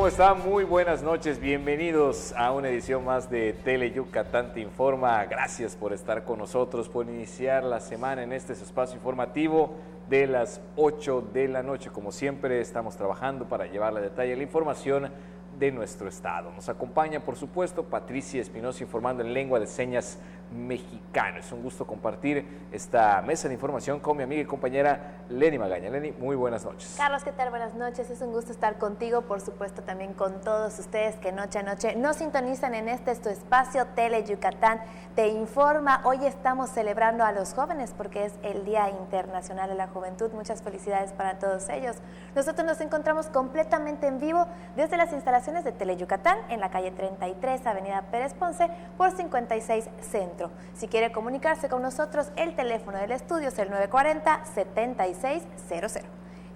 ¿Cómo están? Muy buenas noches, bienvenidos a una edición más de Tele Yucatán Te Informa. Gracias por estar con nosotros, por iniciar la semana en este espacio informativo de las 8 de la noche. Como siempre, estamos trabajando para llevarle a detalle la información de nuestro estado. Nos acompaña, por supuesto, Patricia Espinosa informando en lengua de señas mexicana. Es un gusto compartir esta mesa de información con mi amiga y compañera Lenny Magaña. Lenny, muy buenas noches. Carlos, ¿qué tal? Buenas noches. Es un gusto estar contigo, por supuesto, también con todos ustedes que noche a noche nos sintonizan en tu espacio Tele Yucatán Te Informa. Hoy estamos celebrando a los jóvenes porque es el Día Internacional de la Juventud. Muchas felicidades para todos ellos. Nosotros nos encontramos completamente en vivo desde las instalaciones de Tele Yucatán en la calle 33, Avenida Pérez Ponce, por 56 Centro. Si quiere comunicarse con nosotros, el teléfono del estudio es el 940-7600.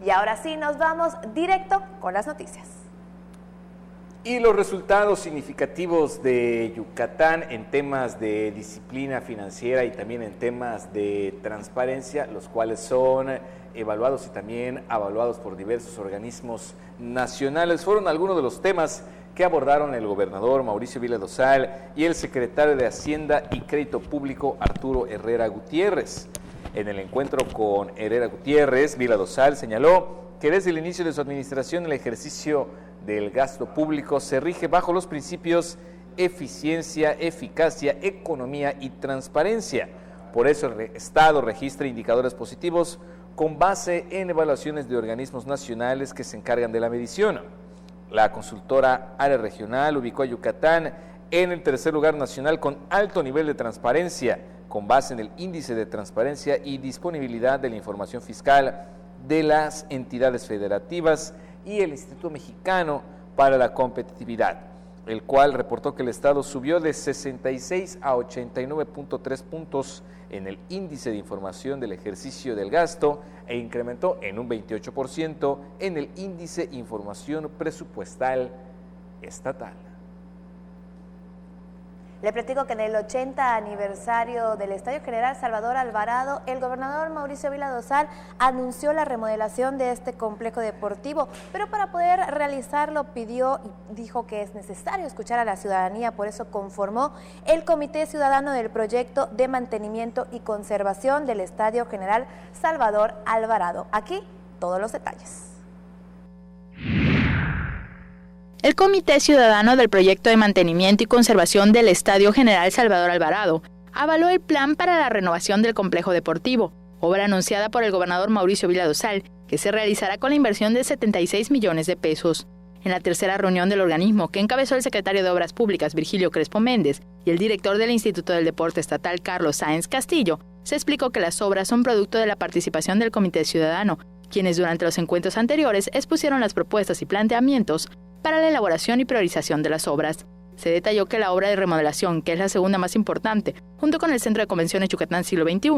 Y ahora sí, nos vamos directo con las noticias. Y los resultados significativos de Yucatán en temas de disciplina financiera y también en temas de transparencia, los cuales son evaluados y también avaluados por diversos organismos nacionales, fueron algunos de los temas que abordaron el gobernador Mauricio Vila Dosal y el secretario de Hacienda y Crédito Público Arturo Herrera Gutiérrez. En el encuentro con Herrera Gutiérrez, Vila Dosal señaló que desde el inicio de su administración el ejercicio del gasto público se rige bajo los principios eficiencia, eficacia, economía y transparencia. Por eso el Estado registra indicadores positivos con base en evaluaciones de organismos nacionales que se encargan de la medición. La consultora Área Regional ubicó a Yucatán en el tercer lugar nacional con alto nivel de transparencia, con base en el índice de transparencia y disponibilidad de la información fiscal de las entidades federativas y el Instituto Mexicano para la Competitividad, el cual reportó que el Estado subió de 66 a 89.3 puntos en el índice de información del ejercicio del gasto e incrementó en un 28% en el índice información presupuestal estatal. Le platico que en el 80 aniversario del Estadio General Salvador Alvarado, el gobernador Mauricio Vila Dosal anunció la remodelación de este complejo deportivo, pero para poder realizarlo pidió y dijo que es necesario escuchar a la ciudadanía, por eso conformó el Comité Ciudadano del Proyecto de Mantenimiento y Conservación del Estadio General Salvador Alvarado. Aquí todos los detalles. El Comité Ciudadano del Proyecto de Mantenimiento y Conservación del Estadio General Salvador Alvarado avaló el plan para la renovación del complejo deportivo, obra anunciada por el gobernador Mauricio Vila Dosal, que se realizará con la inversión de 76 millones de pesos. En la tercera reunión del organismo, que encabezó el secretario de Obras Públicas Virgilio Crespo Méndez y el director del Instituto del Deporte Estatal Carlos Sáenz Castillo, se explicó que las obras son producto de la participación del Comité Ciudadano, quienes durante los encuentros anteriores expusieron las propuestas y planteamientos para la elaboración y priorización de las obras. Se detalló que la obra de remodelación, que es la segunda más importante, junto con el Centro de Convenciones Yucatán Siglo XXI,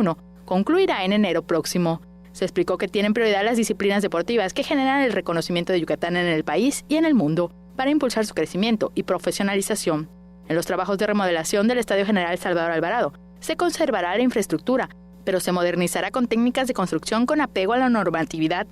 concluirá en enero próximo. Se explicó que tienen prioridad las disciplinas deportivas que generan el reconocimiento de Yucatán en el país y en el mundo, para impulsar su crecimiento y profesionalización. En los trabajos de remodelación del Estadio General Salvador Alvarado, se conservará la infraestructura, pero se modernizará con técnicas de construcción con apego a la normatividad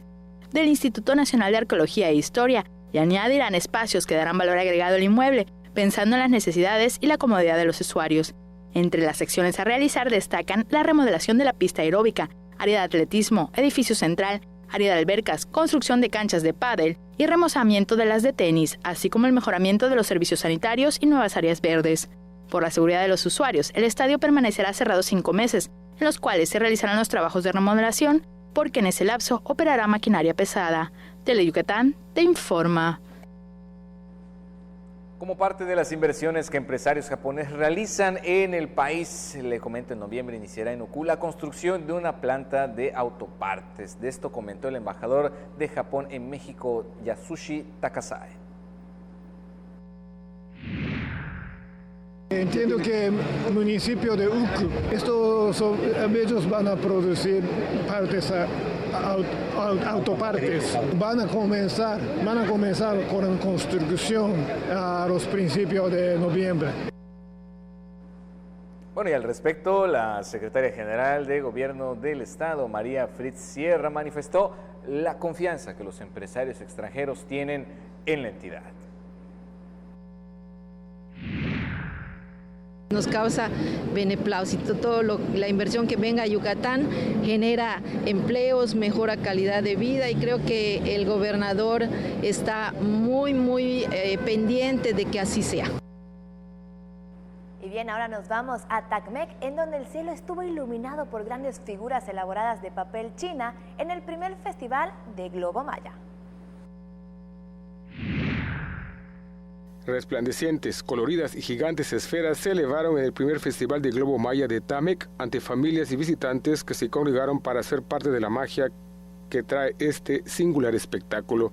del Instituto Nacional de Arqueología e Historia, y añadirán espacios que darán valor agregado al inmueble, pensando en las necesidades y la comodidad de los usuarios. Entre las secciones a realizar destacan la remodelación de la pista aeróbica, área de atletismo, edificio central, área de albercas, construcción de canchas de pádel y remozamiento de las de tenis, así como el mejoramiento de los servicios sanitarios y nuevas áreas verdes. Por la seguridad de los usuarios, el estadio permanecerá cerrado 5 meses, en los cuales se realizarán los trabajos de remodelación, porque en ese lapso operará maquinaria pesada. Tele Yucatán te informa. Como parte de las inversiones que empresarios japoneses realizan en el país, le comento, en noviembre iniciará en Oku la construcción de una planta de autopartes. De esto comentó el embajador de Japón en México, Yasushi Takasae. Entiendo que el municipio de Uku, ellos van a producir autopartes. Van a comenzar con la construcción a los principios de noviembre. Bueno, y al respecto, la secretaria general de Gobierno del Estado, María Fritz Sierra, manifestó la confianza que los empresarios extranjeros tienen en la entidad. Nos causa beneplácito, la inversión que venga a Yucatán genera empleos, mejora calidad de vida y creo que el gobernador está muy pendiente de que así sea. Y bien, ahora nos vamos a Tacmec, en donde el cielo estuvo iluminado por grandes figuras elaboradas de papel china en el primer festival de Globo Maya. Resplandecientes, coloridas y gigantes esferas se elevaron en el primer Festival de Globo Maya de Tacmec ante familias y visitantes que se congregaron para ser parte de la magia que trae este singular espectáculo.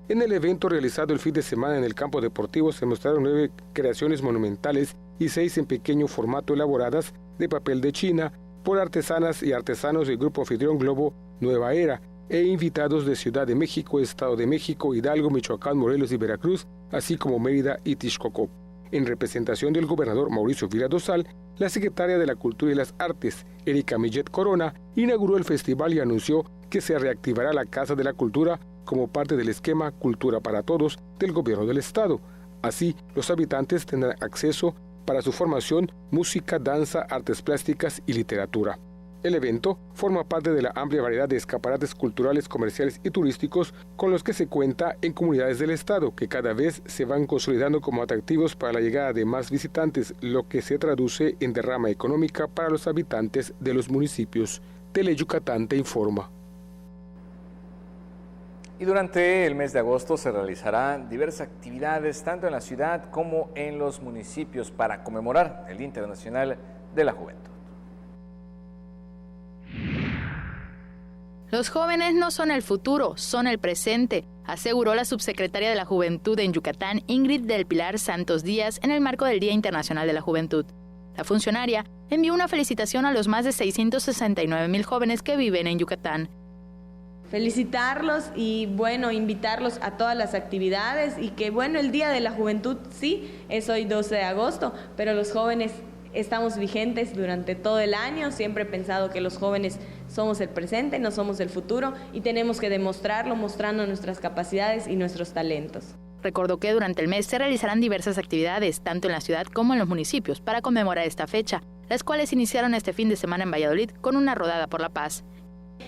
En el evento realizado el fin de semana en el campo deportivo se mostraron 9 creaciones monumentales y 6 en pequeño formato elaboradas de papel de China por artesanas y artesanos del grupo anfitrión Globo Nueva Era e invitados de Ciudad de México, Estado de México, Hidalgo, Michoacán, Morelos y Veracruz, así como Mérida y Texcoco. En representación del gobernador Mauricio Vila Dosal, la secretaria de la Cultura y las Artes, Erika Millet Corona, inauguró el festival y anunció que se reactivará la Casa de la Cultura como parte del esquema Cultura para Todos del gobierno del Estado. Así, los habitantes tendrán acceso para su formación, música, danza, artes plásticas y literatura. El evento forma parte de la amplia variedad de escaparates culturales, comerciales y turísticos con los que se cuenta en comunidades del estado, que cada vez se van consolidando como atractivos para la llegada de más visitantes, lo que se traduce en derrama económica para los habitantes de los municipios. Teleyucatán te informa. Y durante el mes de agosto se realizarán diversas actividades tanto en la ciudad como en los municipios para conmemorar el Día Internacional de la Juventud. Los jóvenes no son el futuro, son el presente, aseguró la subsecretaria de la Juventud en Yucatán, Ingrid del Pilar Santos Díaz, en el marco del Día Internacional de la Juventud. La funcionaria envió una felicitación a los más de 669,000 jóvenes que viven en Yucatán. Felicitarlos y invitarlos a todas las actividades y que el Día de la Juventud sí es hoy 12 de agosto, pero los jóvenes estamos vigentes durante todo el año. Siempre he pensado que los jóvenes somos el presente, no somos el futuro y tenemos que demostrarlo mostrando nuestras capacidades y nuestros talentos. Recordó que durante el mes se realizarán diversas actividades, tanto en la ciudad como en los municipios, para conmemorar esta fecha, las cuales iniciaron este fin de semana en Valladolid con una rodada por la paz.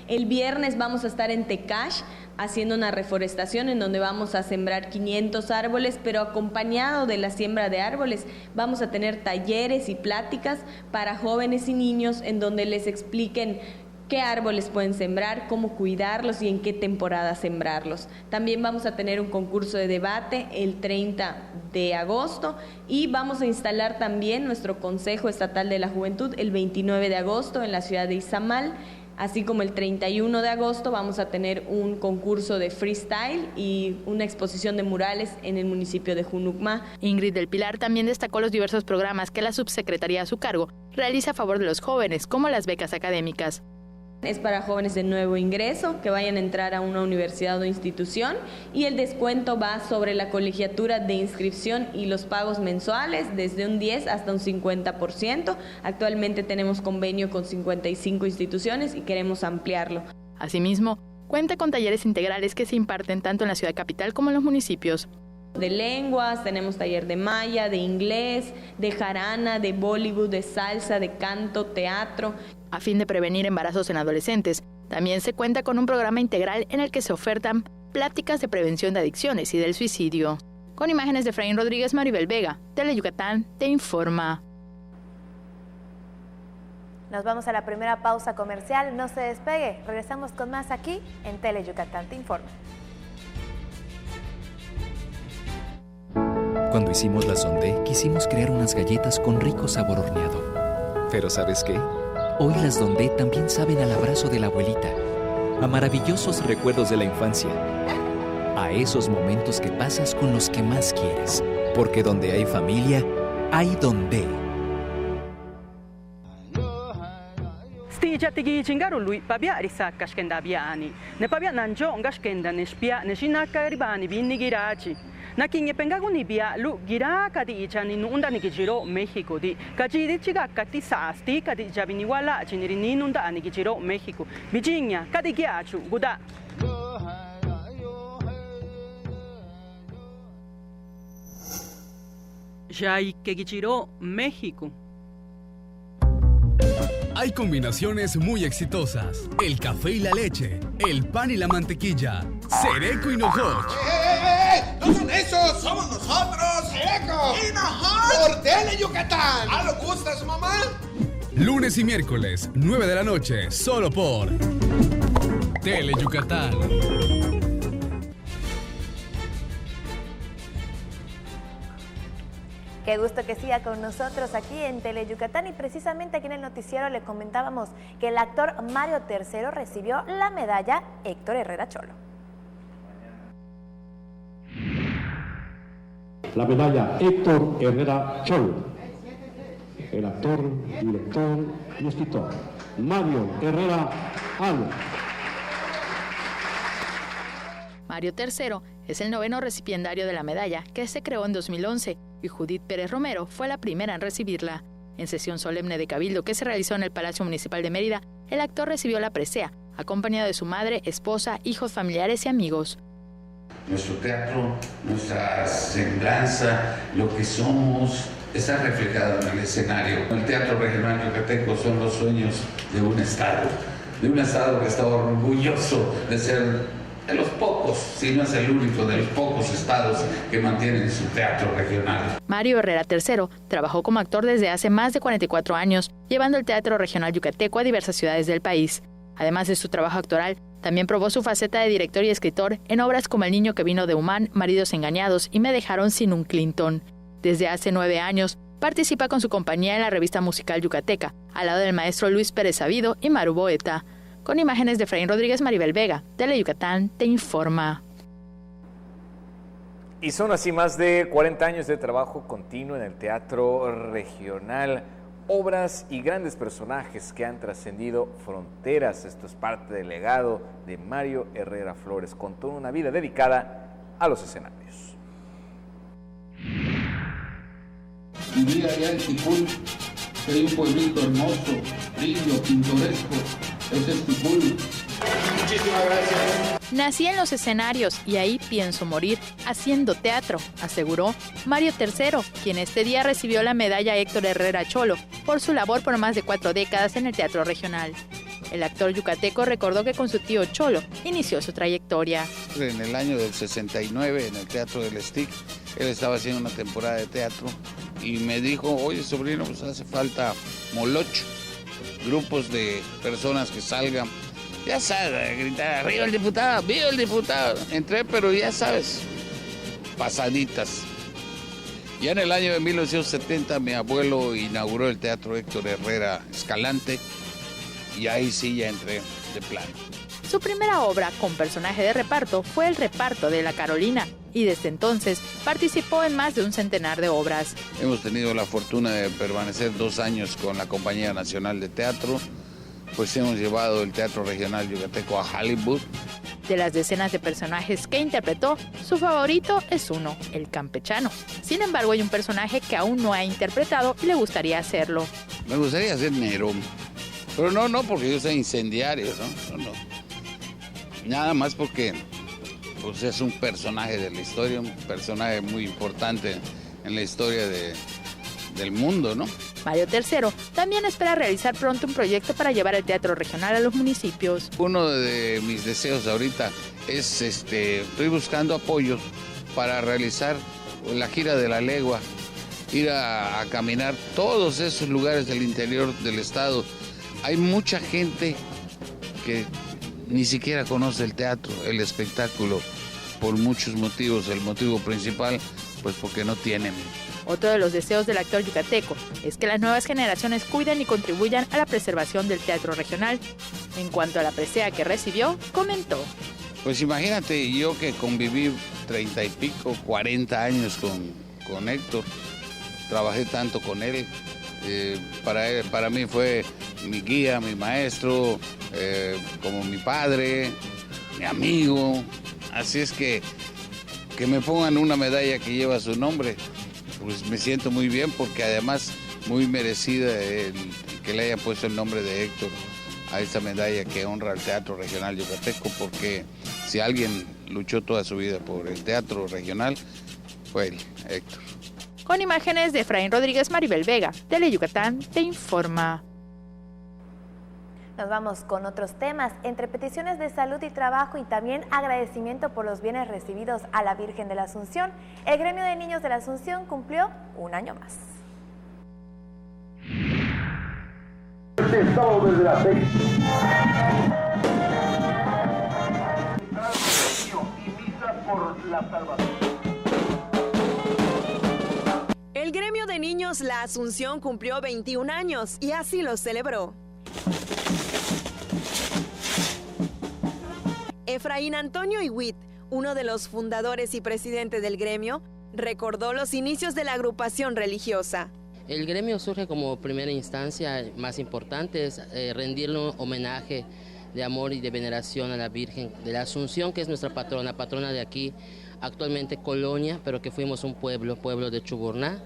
El viernes vamos a estar en Tecash haciendo una reforestación en donde vamos a sembrar 500 árboles, pero acompañado de la siembra de árboles vamos a tener talleres y pláticas para jóvenes y niños en donde les expliquen qué árboles pueden sembrar, cómo cuidarlos y en qué temporada sembrarlos. También vamos a tener un concurso de debate el 30 de agosto y vamos a instalar también nuestro Consejo Estatal de la Juventud el 29 de agosto en la ciudad de Izamal. Así como el 31 de agosto vamos a tener un concurso de freestyle y una exposición de murales en el municipio de Junucma. Ingrid del Pilar también destacó los diversos programas que la subsecretaría a su cargo realiza a favor de los jóvenes, como las becas académicas. Es para jóvenes de nuevo ingreso que vayan a entrar a una universidad o institución y el descuento va sobre la colegiatura de inscripción y los pagos mensuales desde un 10 hasta un 50%. Actualmente tenemos convenio con 55 instituciones y queremos ampliarlo. Asimismo, cuenta con talleres integrales que se imparten tanto en la ciudad capital como en los municipios. De lenguas, tenemos taller de maya, de inglés, de jarana, de Bollywood, de salsa, de canto, teatro. A fin de prevenir embarazos en adolescentes, también se cuenta con un programa integral en el que se ofertan pláticas de prevención de adicciones y del suicidio. Con imágenes de Efraín Rodríguez, Maribel Vega, Teleyucatán te informa. Nos vamos a la primera pausa comercial, no se despegue, regresamos con más aquí en Teleyucatán te informa. Cuando hicimos la Sondé, quisimos crear unas galletas con rico sabor horneado. Pero ¿sabes qué? Hoy las Dondé también saben al abrazo de la abuelita, a maravillosos recuerdos de la infancia, a esos momentos que pasas con los que más quieres. Porque donde hay familia, hay Dondé. Stija tigi chingaru lui pabia risa kashkenda biani. Ne pabia nanjo ngashkenda nespia neshinaka ribani binni girachi. Nakin pengaguni bia lu gira kadi ichani nunda ni gijiro México di. Kajidi chiga kati sasti kadi jabini wala chinirini nunda ni gijiro México. Virginia kadi giachu guda. Jai que gijiro México. Hay combinaciones muy exitosas. El café y la leche, el pan y la mantequilla. Sereco y Nojoch. ¡No son esos! ¡Somos nosotros! ¡Sereco! ¡Y Nojoch! ¡Por Tele Yucatán! ¿Ah, lo gusta su mamá? Lunes y miércoles, 9 de la noche, solo por Tele Yucatán. Qué gusto que siga con nosotros aquí en Tele Yucatán, y precisamente aquí en el noticiero le comentábamos que el actor Mario III recibió la medalla Héctor Herrera Cholo. La medalla Héctor Herrera Cholo. El actor, director y escritor Mario Herrera Alba. Mario III es el 9º recipiendario de la medalla, que se creó en 2011, y Judith Pérez Romero fue la primera en recibirla. En sesión solemne de cabildo que se realizó en el Palacio Municipal de Mérida, el actor recibió la presea, acompañado de su madre, esposa, hijos, familiares y amigos. Nuestro teatro, nuestra semblanza, lo que somos, está reflejado en el escenario. El Teatro Regional Yucateco son los sueños de un estado que está orgulloso de ser de los pocos, si no es el único, de los pocos estados que mantienen su teatro regional. Mario Herrera III trabajó como actor desde hace más de 44 años, llevando el Teatro Regional Yucateco a diversas ciudades del país. Además de su trabajo actoral, también probó su faceta de director y escritor en obras como El niño que vino de Humán, Maridos engañados y Me dejaron sin un Clinton. Desde hace 9 años, participa con su compañía en la revista musical Yucateca, al lado del maestro Luis Pérez Sabido y Maru Boeta. Con imágenes de Efraín Rodríguez, Maribel Vega, Tele Yucatán te informa. Y son así más de 40 años de trabajo continuo en el teatro regional, obras y grandes personajes que han trascendido fronteras. Esto es parte del legado de Mario Herrera Flores, con toda una vida dedicada a los escenarios. Vivía allá en Ticul, que hay un pueblito hermoso, lindo, pintoresco. Ese es Ticul. Muchísimas gracias. Nací en los escenarios y ahí pienso morir, haciendo teatro, aseguró Mario III, quien este día recibió la medalla Héctor Herrera Cholo por su labor por más de 4 décadas en el teatro regional. El actor yucateco recordó que con su tío Cholo inició su trayectoria. En el año del 69, en el Teatro del STIC, él estaba haciendo una temporada de teatro y me dijo, oye sobrino, pues hace falta molocho, grupos de personas que salgan. Ya sabes, gritar, arriba el diputado, viva el diputado. Entré, pero ya sabes, pasaditas. Ya en el año de 1970 mi abuelo inauguró el Teatro Héctor Herrera Escalante y ahí sí ya entré de plano. Su primera obra con personaje de reparto fue El reparto de la Carolina, y desde entonces participó en más de un centenar de obras. Hemos tenido la fortuna de permanecer 2 años con la Compañía Nacional de Teatro, pues hemos llevado el Teatro Regional Yucateco a Hollywood. De las decenas de personajes que interpretó, su favorito es uno, el campechano. Sin embargo, hay un personaje que aún no ha interpretado y le gustaría hacerlo. Me gustaría hacer Nerón, pero no porque yo sea incendiario, no. Nada más porque pues, es un personaje de la historia, un personaje muy importante en la historia del mundo, ¿no? Mario III también espera realizar pronto un proyecto para llevar el teatro regional a los municipios. Uno de mis deseos ahorita es, estoy buscando apoyo para realizar la gira de la legua, ir a caminar todos esos lugares del interior del estado. Hay mucha gente que ni siquiera conoce el teatro, el espectáculo, por muchos motivos. El motivo principal, pues porque no tienen. Otro de los deseos del actor yucateco es que las nuevas generaciones cuiden y contribuyan a la preservación del teatro regional. En cuanto a la presea que recibió, comentó. Pues imagínate, yo que conviví 30 y pico, 40 años con Héctor, trabajé tanto con él, para mí fue mi guía, mi maestro, como mi padre, mi amigo, así es que me pongan una medalla que lleva su nombre, pues me siento muy bien porque además muy merecida que le hayan puesto el nombre de Héctor a esta medalla que honra al Teatro Regional Yucateco, porque si alguien luchó toda su vida por el teatro regional, fue él, Héctor. Con imágenes de Efraín Rodríguez, Maribel Vega, Tele Yucatán te informa. Nos vamos con otros temas, entre peticiones de salud y trabajo y también agradecimiento por los bienes recibidos a la Virgen de la Asunción. El Gremio de Niños de la Asunción cumplió un año más. Estamos desde las 6. El Gremio de Niños La Asunción cumplió 21 años y así lo celebró. Efraín Antonio Iwit, uno de los fundadores y presidente del gremio, recordó los inicios de la agrupación religiosa. El gremio surge como primera instancia, más importante es rendirle un homenaje de amor y de veneración a la Virgen de la Asunción, que es nuestra patrona de aquí, actualmente Colonia, pero que fuimos un pueblo de Chuburná.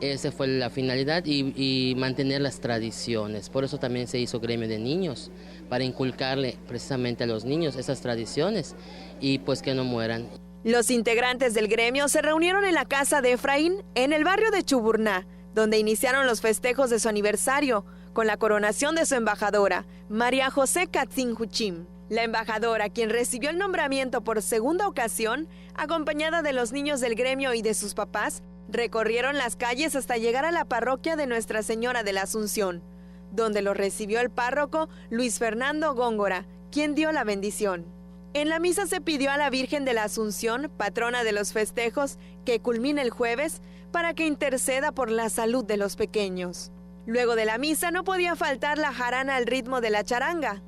Esa fue la finalidad y mantener las tradiciones. Por eso también se hizo Gremio de Niños, para inculcarle precisamente a los niños esas tradiciones y pues que no mueran. Los integrantes del gremio se reunieron en la casa de Efraín, en el barrio de Chuburná, donde iniciaron los festejos de su aniversario, con la coronación de su embajadora, María José Katzin Huchim. La embajadora, quien recibió el nombramiento por segunda ocasión, acompañada de los niños del gremio y de sus papás, recorrieron las calles hasta llegar a la parroquia de Nuestra Señora de la Asunción, donde los recibió el párroco Luis Fernando Góngora, quien dio la bendición. En la misa se pidió a la Virgen de la Asunción, patrona de los festejos, que culmina el jueves, para que interceda por la salud de los pequeños. Luego de la misa no podía faltar la jarana al ritmo de la charanga.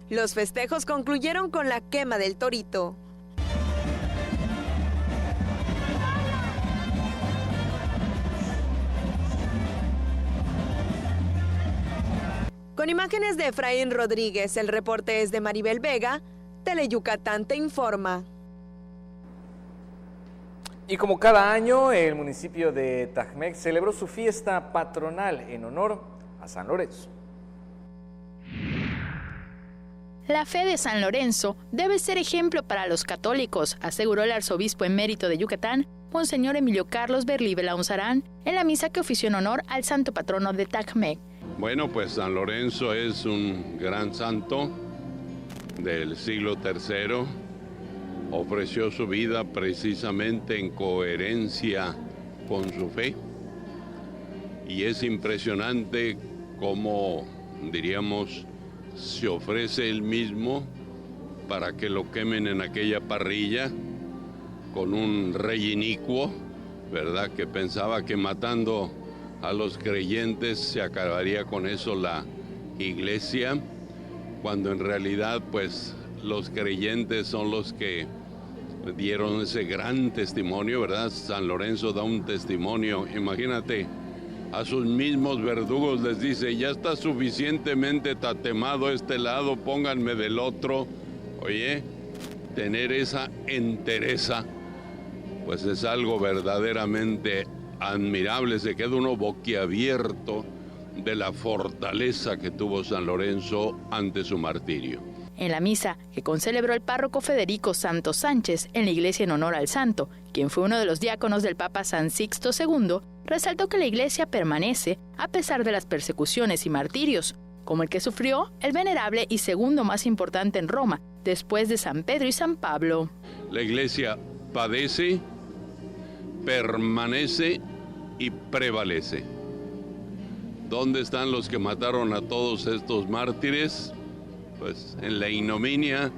Los festejos concluyeron con la quema del torito. Con imágenes de Efraín Rodríguez, el reporte es de Maribel Vega, Teleyucatán te informa. Y como cada año, el municipio de Tajmec celebró su fiesta patronal en honor a San Lorenzo. La fe de San Lorenzo debe ser ejemplo para los católicos, aseguró el arzobispo emérito de Yucatán, Monseñor Emilio Carlos Berlí Belaunzarán, en la misa que ofició en honor al santo patrono de Tajmec. Bueno, pues San Lorenzo es un gran santo del siglo III. Ofreció su vida precisamente en coherencia con su fe. Y es impresionante cómo, diríamos, se ofrece él mismo para que lo quemen en aquella parrilla con un rey inicuo, ¿verdad? Que pensaba que matando a los creyentes se acabaría con eso la iglesia, cuando en realidad pues los creyentes son los que dieron ese gran testimonio, ¿verdad? San Lorenzo da un testimonio, imagínate, a sus mismos verdugos les dice, ya está suficientemente tatemado este lado, pónganme del otro. Oye, tener esa entereza, pues es algo verdaderamente admirable, se queda uno boquiabierto de la fortaleza que tuvo San Lorenzo ante su martirio. En la misa, que concelebró el párroco Federico Santos Sánchez en la iglesia en honor al santo, quien fue uno de los diáconos del Papa San Sixto II, resaltó que la iglesia permanece a pesar de las persecuciones y martirios, como el que sufrió el venerable y segundo más importante en Roma, después de San Pedro y San Pablo. La iglesia padece, permanece y prevalece. ¿Dónde están los que mataron a todos estos mártires? Pues en la ignominia,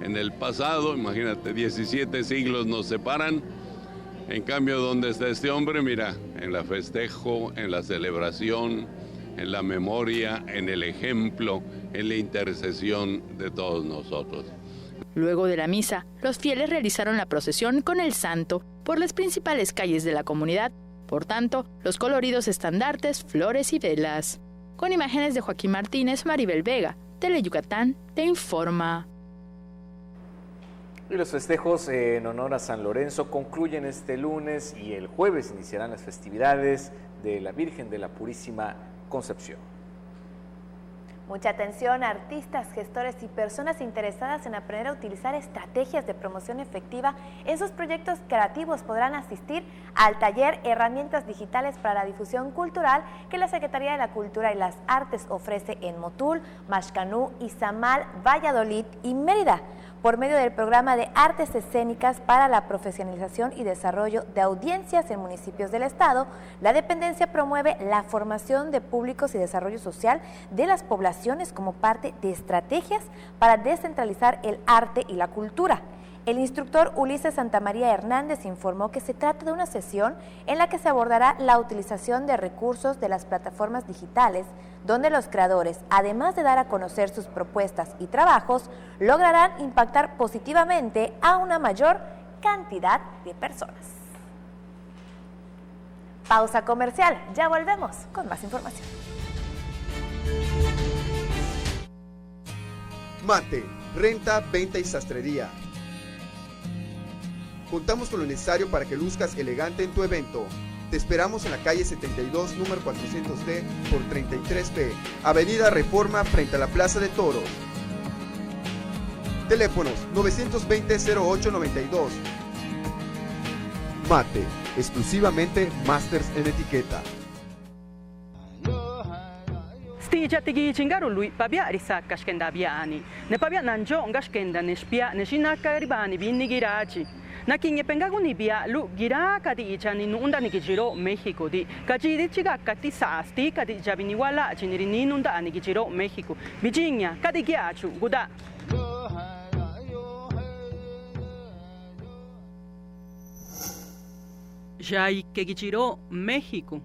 en el pasado, imagínate, 17 siglos nos separan. En cambio, ¿dónde está este hombre? Mira, en la festejo, en la celebración, en la memoria, en el ejemplo, en la intercesión de todos nosotros. Luego de la misa, los fieles realizaron la procesión con el santo por las principales calles de la comunidad, por tanto, los coloridos estandartes, flores y velas. Con imágenes de Joaquín Martínez, Maribel Vega, Teleyucatán te informa. Y los festejos en honor a San Lorenzo concluyen este lunes y el jueves iniciarán las festividades de la Virgen de la Purísima Concepción. Mucha atención a artistas, gestores y personas interesadas en aprender a utilizar estrategias de promoción efectiva en sus proyectos creativos podrán asistir al taller Herramientas Digitales para la Difusión Cultural que la Secretaría de la Cultura y las Artes ofrece en Motul, Maxcanú, Izamal, Valladolid y Mérida, por medio del programa de Artes Escénicas para la Profesionalización y Desarrollo de Audiencias en municipios del Estado. La dependencia promueve la formación de públicos y desarrollo social de las poblaciones como parte de estrategias para descentralizar el arte y la cultura. El instructor Ulises Santamaría Hernández informó que se trata de una sesión en la que se abordará la utilización de recursos de las plataformas digitales, donde los creadores, además de dar a conocer sus propuestas y trabajos, lograrán impactar positivamente a una mayor cantidad de personas. Pausa comercial, ya volvemos con más información. Mate, renta, venta y sastrería. Contamos con lo necesario para que luzcas elegante en tu evento. Te esperamos en la calle 72, número 400D por 33B, Avenida Reforma, frente a la Plaza de Toros. Teléfonos 920-0892. Mate, exclusivamente Masters en etiqueta. Stija tigi chingaru lui pabia risak kashkenda biani. Ne pabia nanjo ngashkenda nespia neshinaka ribani binni girachi. Nakinye pengaguni bia lu gira kadi ichani nunda nikijiro México di. Kajidi chiga kati saasti kadi jabini wala chinirini nunda anikijiro México. Virginia kadi giachu guda. Jai kegichiro México.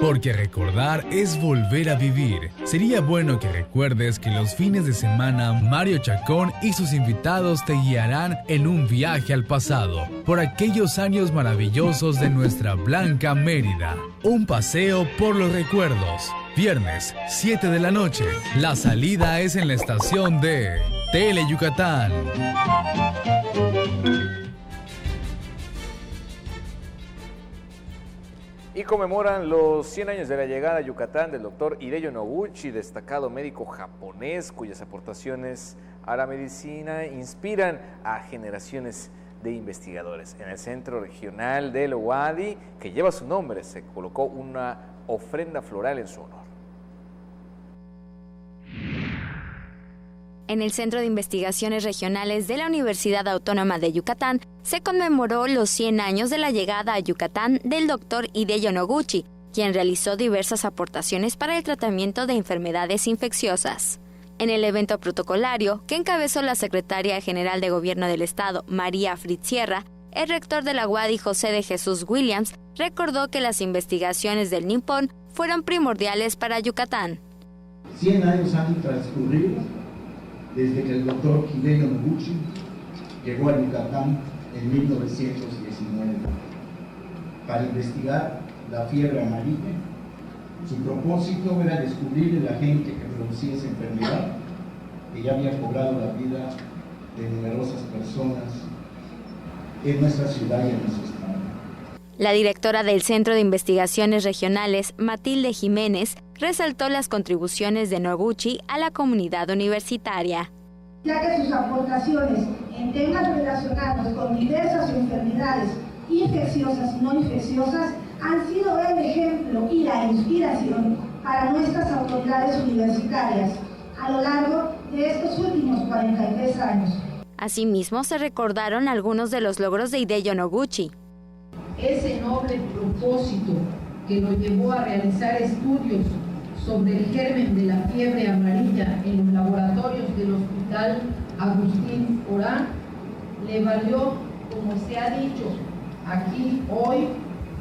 Porque recordar es volver a vivir. Sería bueno que recuerdes que los fines de semana Mario Chacón y sus invitados te guiarán en un viaje al pasado, por aquellos años maravillosos de nuestra blanca Mérida. Un paseo por los recuerdos. Viernes, 7 de la noche. La salida es en la estación de Tele Yucatán. Y conmemoran los 100 años de la llegada a Yucatán del doctor Hideo Noguchi, destacado médico japonés cuyas aportaciones a la medicina inspiran a generaciones de investigadores. En el Centro Regional del Wadi, que lleva su nombre, se colocó una ofrenda floral en su honor. En el Centro de Investigaciones Regionales de la Universidad Autónoma de Yucatán se conmemoró los 100 años de la llegada a Yucatán del doctor Hideo Noguchi, quien realizó diversas aportaciones para el tratamiento de enfermedades infecciosas. En el evento protocolario, que encabezó la Secretaria General de Gobierno del Estado, María Fritz Sierra, el rector de la UADY, José de Jesús Williams, recordó que las investigaciones del Nippon fueron primordiales para Yucatán. 100 años han transcurrido desde que el doctor Hideo Noguchi llegó a Yucatán en 1919 para investigar la fiebre amarilla. Su propósito era descubrir el agente que producía esa enfermedad que ya había cobrado la vida de numerosas personas en nuestra ciudad y en nuestro estado. La directora del Centro de Investigaciones Regionales, Matilde Jiménez, resaltó las contribuciones de Noguchi a la comunidad universitaria. Ya que sus aportaciones en temas relacionados con diversas enfermedades infecciosas y no infecciosas han sido el ejemplo y la inspiración para nuestras autoridades universitarias a lo largo de estos últimos 43 años. Asimismo, se recordaron algunos de los logros de Hideo Noguchi. Ese noble propósito que lo llevó a realizar estudios sobre el germen de la fiebre amarilla en los laboratorios del Hospital Agustín Orán, le valió, como se ha dicho aquí hoy,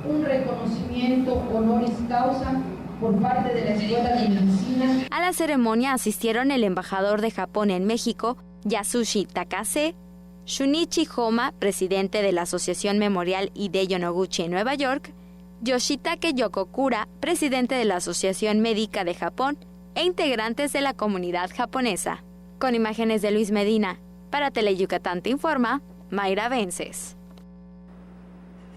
un reconocimiento honoris causa por parte de la Escuela de Medicina. A la ceremonia asistieron el embajador de Japón en México, Yasushi Takase, Shunichi Homa, presidente de la Asociación Memorial Hideo Noguchi en Nueva York, Yoshitake Yokokura, presidente de la Asociación Médica de Japón, e integrantes de la comunidad japonesa. Con imágenes de Luis Medina, para Tele Yucatán te informa Mayra Vences.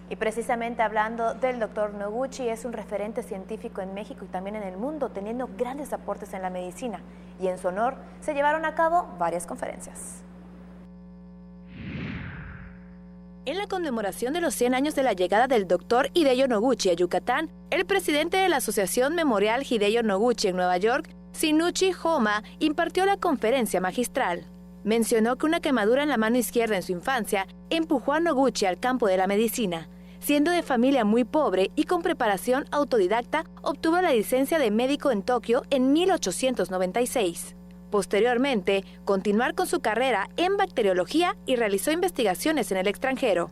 Y precisamente hablando del doctor Noguchi, es un referente científico en México y también en el mundo, teniendo grandes aportes en la medicina. Y en su honor se llevaron a cabo varias conferencias. En la conmemoración de los 100 años de la llegada del doctor Hideo Noguchi a Yucatán, el presidente de la Asociación Memorial Hideo Noguchi en Nueva York, Shinichi Homa, impartió la conferencia magistral. Mencionó que una quemadura en la mano izquierda en su infancia empujó a Noguchi al campo de la medicina. Siendo de familia muy pobre y con preparación autodidacta, obtuvo la licencia de médico en Tokio en 1896. Posteriormente, continuar con su carrera en bacteriología y realizó investigaciones en el extranjero.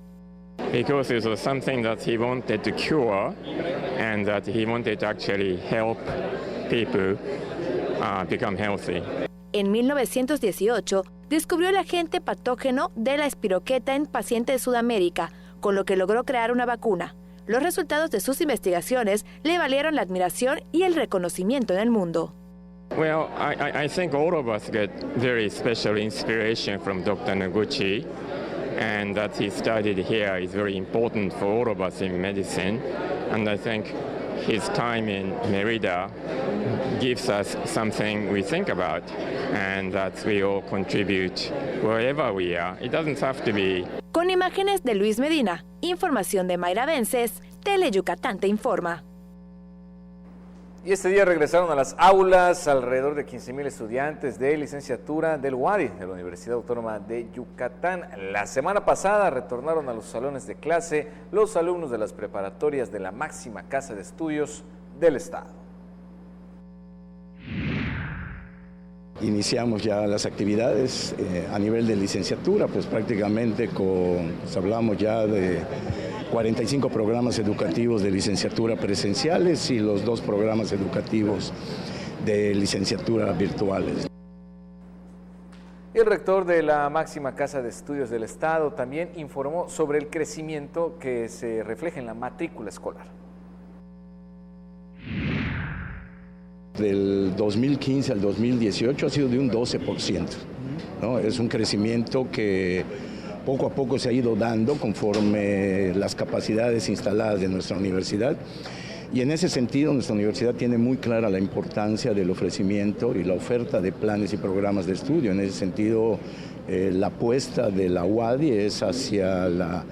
Because it was something that he wanted to cure and that he wanted to actually help people become healthy. En 1918, descubrió el agente patógeno de la espiroqueta en pacientes de Sudamérica, con lo que logró crear una vacuna. Los resultados de sus investigaciones le valieron la admiración y el reconocimiento en el mundo. Well, I think all of us get very special inspiration from Dr. Noguchi, and that he studied here is very important for all of us in medicine, and I think his time in Merida gives us something we think about, and that we all contribute wherever we are. It doesn't have to be. Con imágenes de Luis Medina, información de Mayra Vences, Tele Yucatán te informa. Y este día regresaron a las aulas alrededor de 15,000 estudiantes de licenciatura del UADY, de la Universidad Autónoma de Yucatán. La semana pasada retornaron a los salones de clase los alumnos de las preparatorias de la máxima casa de estudios del Estado. Iniciamos ya las actividades a nivel de licenciatura, pues prácticamente hablamos ya de 45 programas educativos de licenciatura presenciales y los 2 programas educativos de licenciatura virtuales. El rector de la máxima casa de estudios del Estado también informó sobre el crecimiento que se refleja en la matrícula escolar. Del 2015 al 2018 ha sido de un 12%, ¿no? Es un crecimiento que poco a poco se ha ido dando conforme las capacidades instaladas de nuestra universidad. Y en ese sentido, nuestra universidad tiene muy clara la importancia del ofrecimiento y la oferta de planes y programas de estudio. En ese sentido, la apuesta de la UADY es hacia la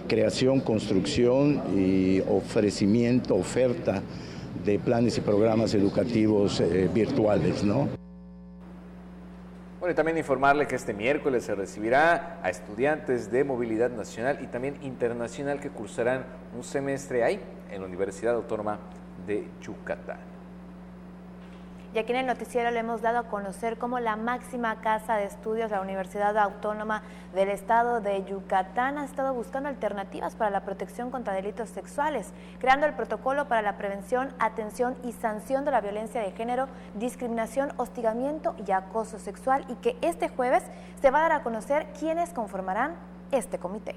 creación, construcción y ofrecimiento, oferta de planes y programas educativos virtuales, ¿no? Bueno, y también informarle que este miércoles se recibirá a estudiantes de movilidad nacional y también internacional que cursarán un semestre ahí, en la Universidad Autónoma de Yucatán. Y aquí en el noticiero le hemos dado a conocer cómo la máxima casa de estudios, la Universidad Autónoma del Estado de Yucatán, ha estado buscando alternativas para la protección contra delitos sexuales, creando el protocolo para la prevención, atención y sanción de la violencia de género, discriminación, hostigamiento y acoso sexual, y que este jueves se va a dar a conocer quiénes conformarán este comité.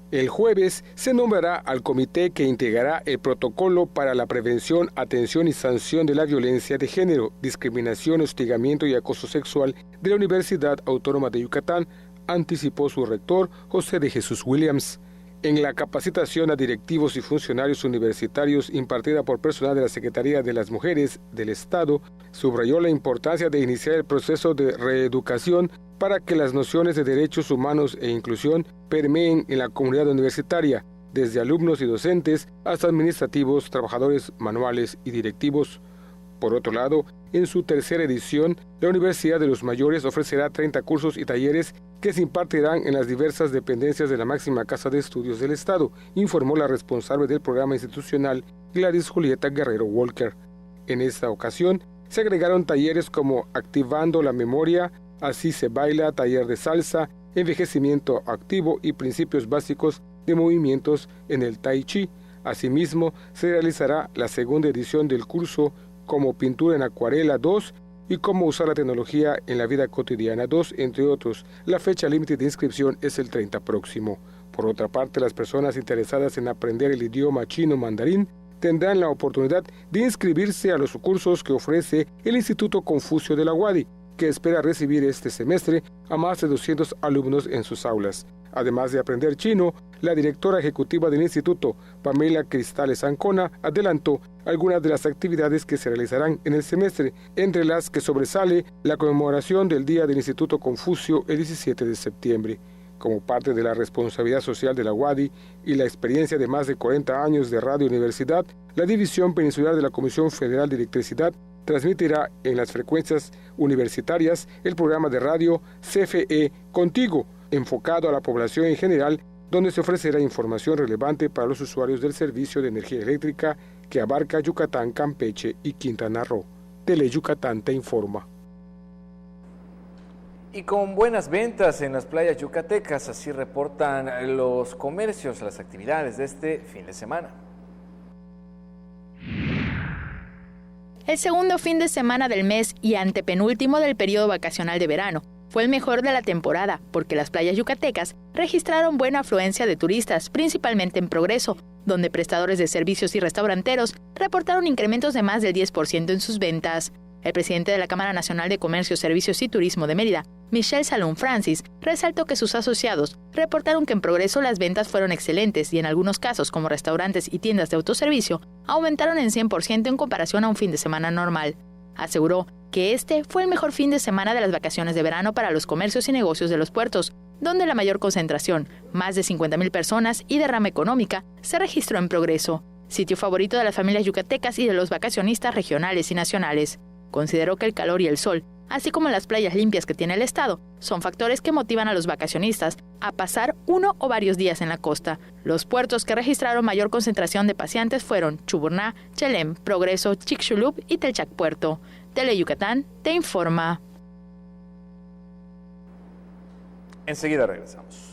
El jueves se nombrará al comité que integrará el protocolo para la prevención, atención y sanción de la violencia de género, discriminación, hostigamiento y acoso sexual de la Universidad Autónoma de Yucatán, anticipó su rector José de Jesús Williams. En la capacitación a directivos y funcionarios universitarios impartida por personal de la Secretaría de las Mujeres del Estado, subrayó la importancia de iniciar el proceso de reeducación para que las nociones de derechos humanos e inclusión permeen en la comunidad universitaria, desde alumnos y docentes hasta administrativos, trabajadores manuales y directivos. Por otro lado, en su tercera edición, la Universidad de los Mayores ofrecerá 30 cursos y talleres que se impartirán en las diversas dependencias de la máxima casa de estudios del Estado, informó la responsable del programa institucional, Gladys Julieta Guerrero Walker. En esta ocasión, se agregaron talleres como Activando la Memoria, Así se baila, taller de salsa, envejecimiento activo y principios básicos de movimientos en el Tai Chi. Asimismo, se realizará la segunda edición del curso como Pintura en Acuarela 2 y Cómo usar la tecnología en la vida cotidiana 2, entre otros. La fecha límite de inscripción es el 30 próximo. Por otra parte, las personas interesadas en aprender el idioma chino mandarín tendrán la oportunidad de inscribirse a los cursos que ofrece el Instituto Confucio de la UADY, que espera recibir este semestre a más de 200 alumnos en sus aulas. Además de aprender chino, la directora ejecutiva del instituto, Pamela Cristales Ancona, adelantó algunas de las actividades que se realizarán en el semestre, entre las que sobresale la conmemoración del Día del Instituto Confucio el 17 de septiembre. Como parte de la responsabilidad social de la UADY y la experiencia de más de 40 años de Radio Universidad, la División Peninsular de la Comisión Federal de Electricidad transmitirá en las frecuencias universitarias el programa de radio CFE Contigo, enfocado a la población en general, donde se ofrecerá información relevante para los usuarios del servicio de energía eléctrica que abarca Yucatán, Campeche y Quintana Roo. Tele Yucatán te informa. Y con buenas ventas en las playas yucatecas, así reportan los comercios, las actividades de este fin de semana. El segundo fin de semana del mes y antepenúltimo del periodo vacacional de verano fue el mejor de la temporada porque las playas yucatecas registraron buena afluencia de turistas, principalmente en Progreso, donde prestadores de servicios y restauranteros reportaron incrementos de más del 10% en sus ventas. El presidente de la Cámara Nacional de Comercio, Servicios y Turismo de Mérida, Michelle Salón Francis, resaltó que sus asociados reportaron que en Progreso las ventas fueron excelentes y en algunos casos, como restaurantes y tiendas de autoservicio, aumentaron en 100% en comparación a un fin de semana normal. Aseguró que este fue el mejor fin de semana de las vacaciones de verano para los comercios y negocios de los puertos, donde la mayor concentración, más de 50,000 personas y derrama económica, se registró en Progreso, sitio favorito de las familias yucatecas y de los vacacionistas regionales y nacionales. Consideró que el calor y el sol, así como las playas limpias que tiene el estado, son factores que motivan a los vacacionistas a pasar uno o varios días en la costa. Los puertos que registraron mayor concentración de paseantes fueron Chuburná, Chelem, Progreso, Chicxulub y Telchac Puerto. Tele Yucatán te informa. Enseguida regresamos.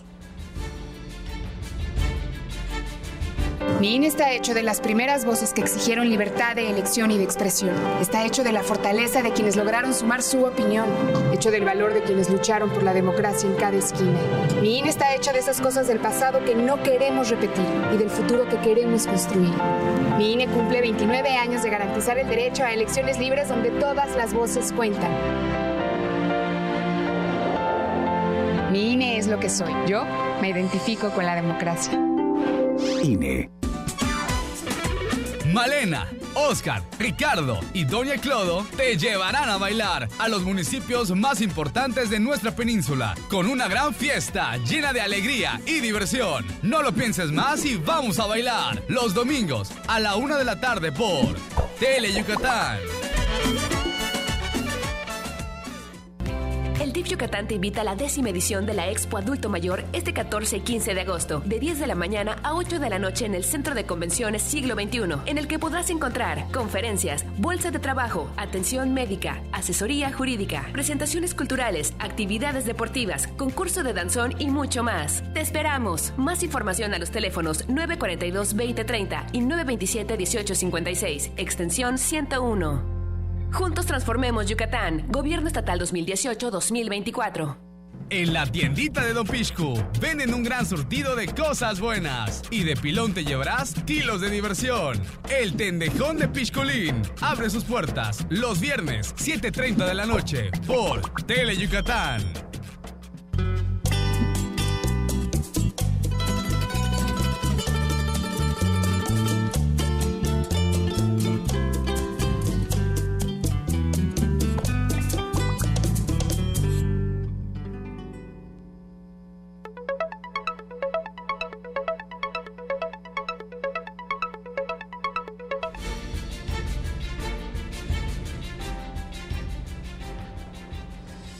Mi INE está hecho de las primeras voces que exigieron libertad de elección y de expresión. Está hecho de la fortaleza de quienes lograron sumar su opinión. Hecho del valor de quienes lucharon por la democracia en cada esquina. Mi INE está hecho de esas cosas del pasado que no queremos repetir y del futuro que queremos construir. Mi INE cumple 29 años de garantizar el derecho a elecciones libres donde todas las voces cuentan. Mi INE es lo que soy. Yo me identifico con la democracia. INE. Malena, Oscar, Ricardo y Doña Clodo te llevarán a bailar a los municipios más importantes de nuestra península con una gran fiesta llena de alegría y diversión. No lo pienses más y vamos a bailar los domingos a la 1 de la tarde por Tele Yucatán. El DIF Yucatán te invita a la 10ª edición de la Expo Adulto Mayor este 14 y 15 de agosto, de 10 de la mañana a 8 de la noche en el Centro de Convenciones Siglo XXI, en el que podrás encontrar conferencias, bolsa de trabajo, atención médica, asesoría jurídica, presentaciones culturales, actividades deportivas, concurso de danzón y mucho más. ¡Te esperamos! Más información a los teléfonos 942-2030 y 927-1856, extensión 101. Juntos transformemos Yucatán. Gobierno Estatal 2018-2024. En la tiendita de Don Pixcu venden un gran surtido de cosas buenas y de pilón te llevarás kilos de diversión. El Tendejón de Pixculín abre sus puertas los viernes 7:30 de la noche por Tele Yucatán.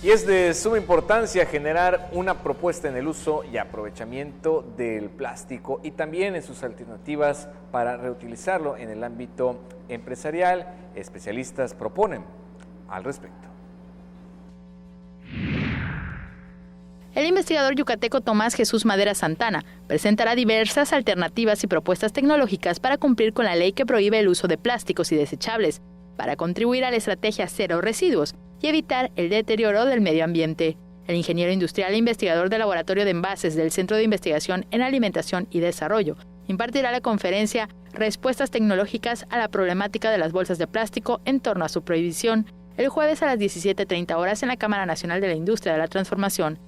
Y es de suma importancia generar una propuesta en el uso y aprovechamiento del plástico y también en sus alternativas para reutilizarlo en el ámbito empresarial. Especialistas proponen al respecto. El investigador yucateco Tomás Jesús Madera Santana presentará diversas alternativas y propuestas tecnológicas para cumplir con la ley que prohíbe el uso de plásticos y desechables, para contribuir a la estrategia Cero Residuos y evitar el deterioro del medio ambiente. El ingeniero industrial e investigador del Laboratorio de Envases del Centro de Investigación en Alimentación y Desarrollo impartirá la conferencia Respuestas tecnológicas a la problemática de las bolsas de plástico en torno a su prohibición, el jueves a las 17:30 horas en la Cámara Nacional de la Industria de la Transformación.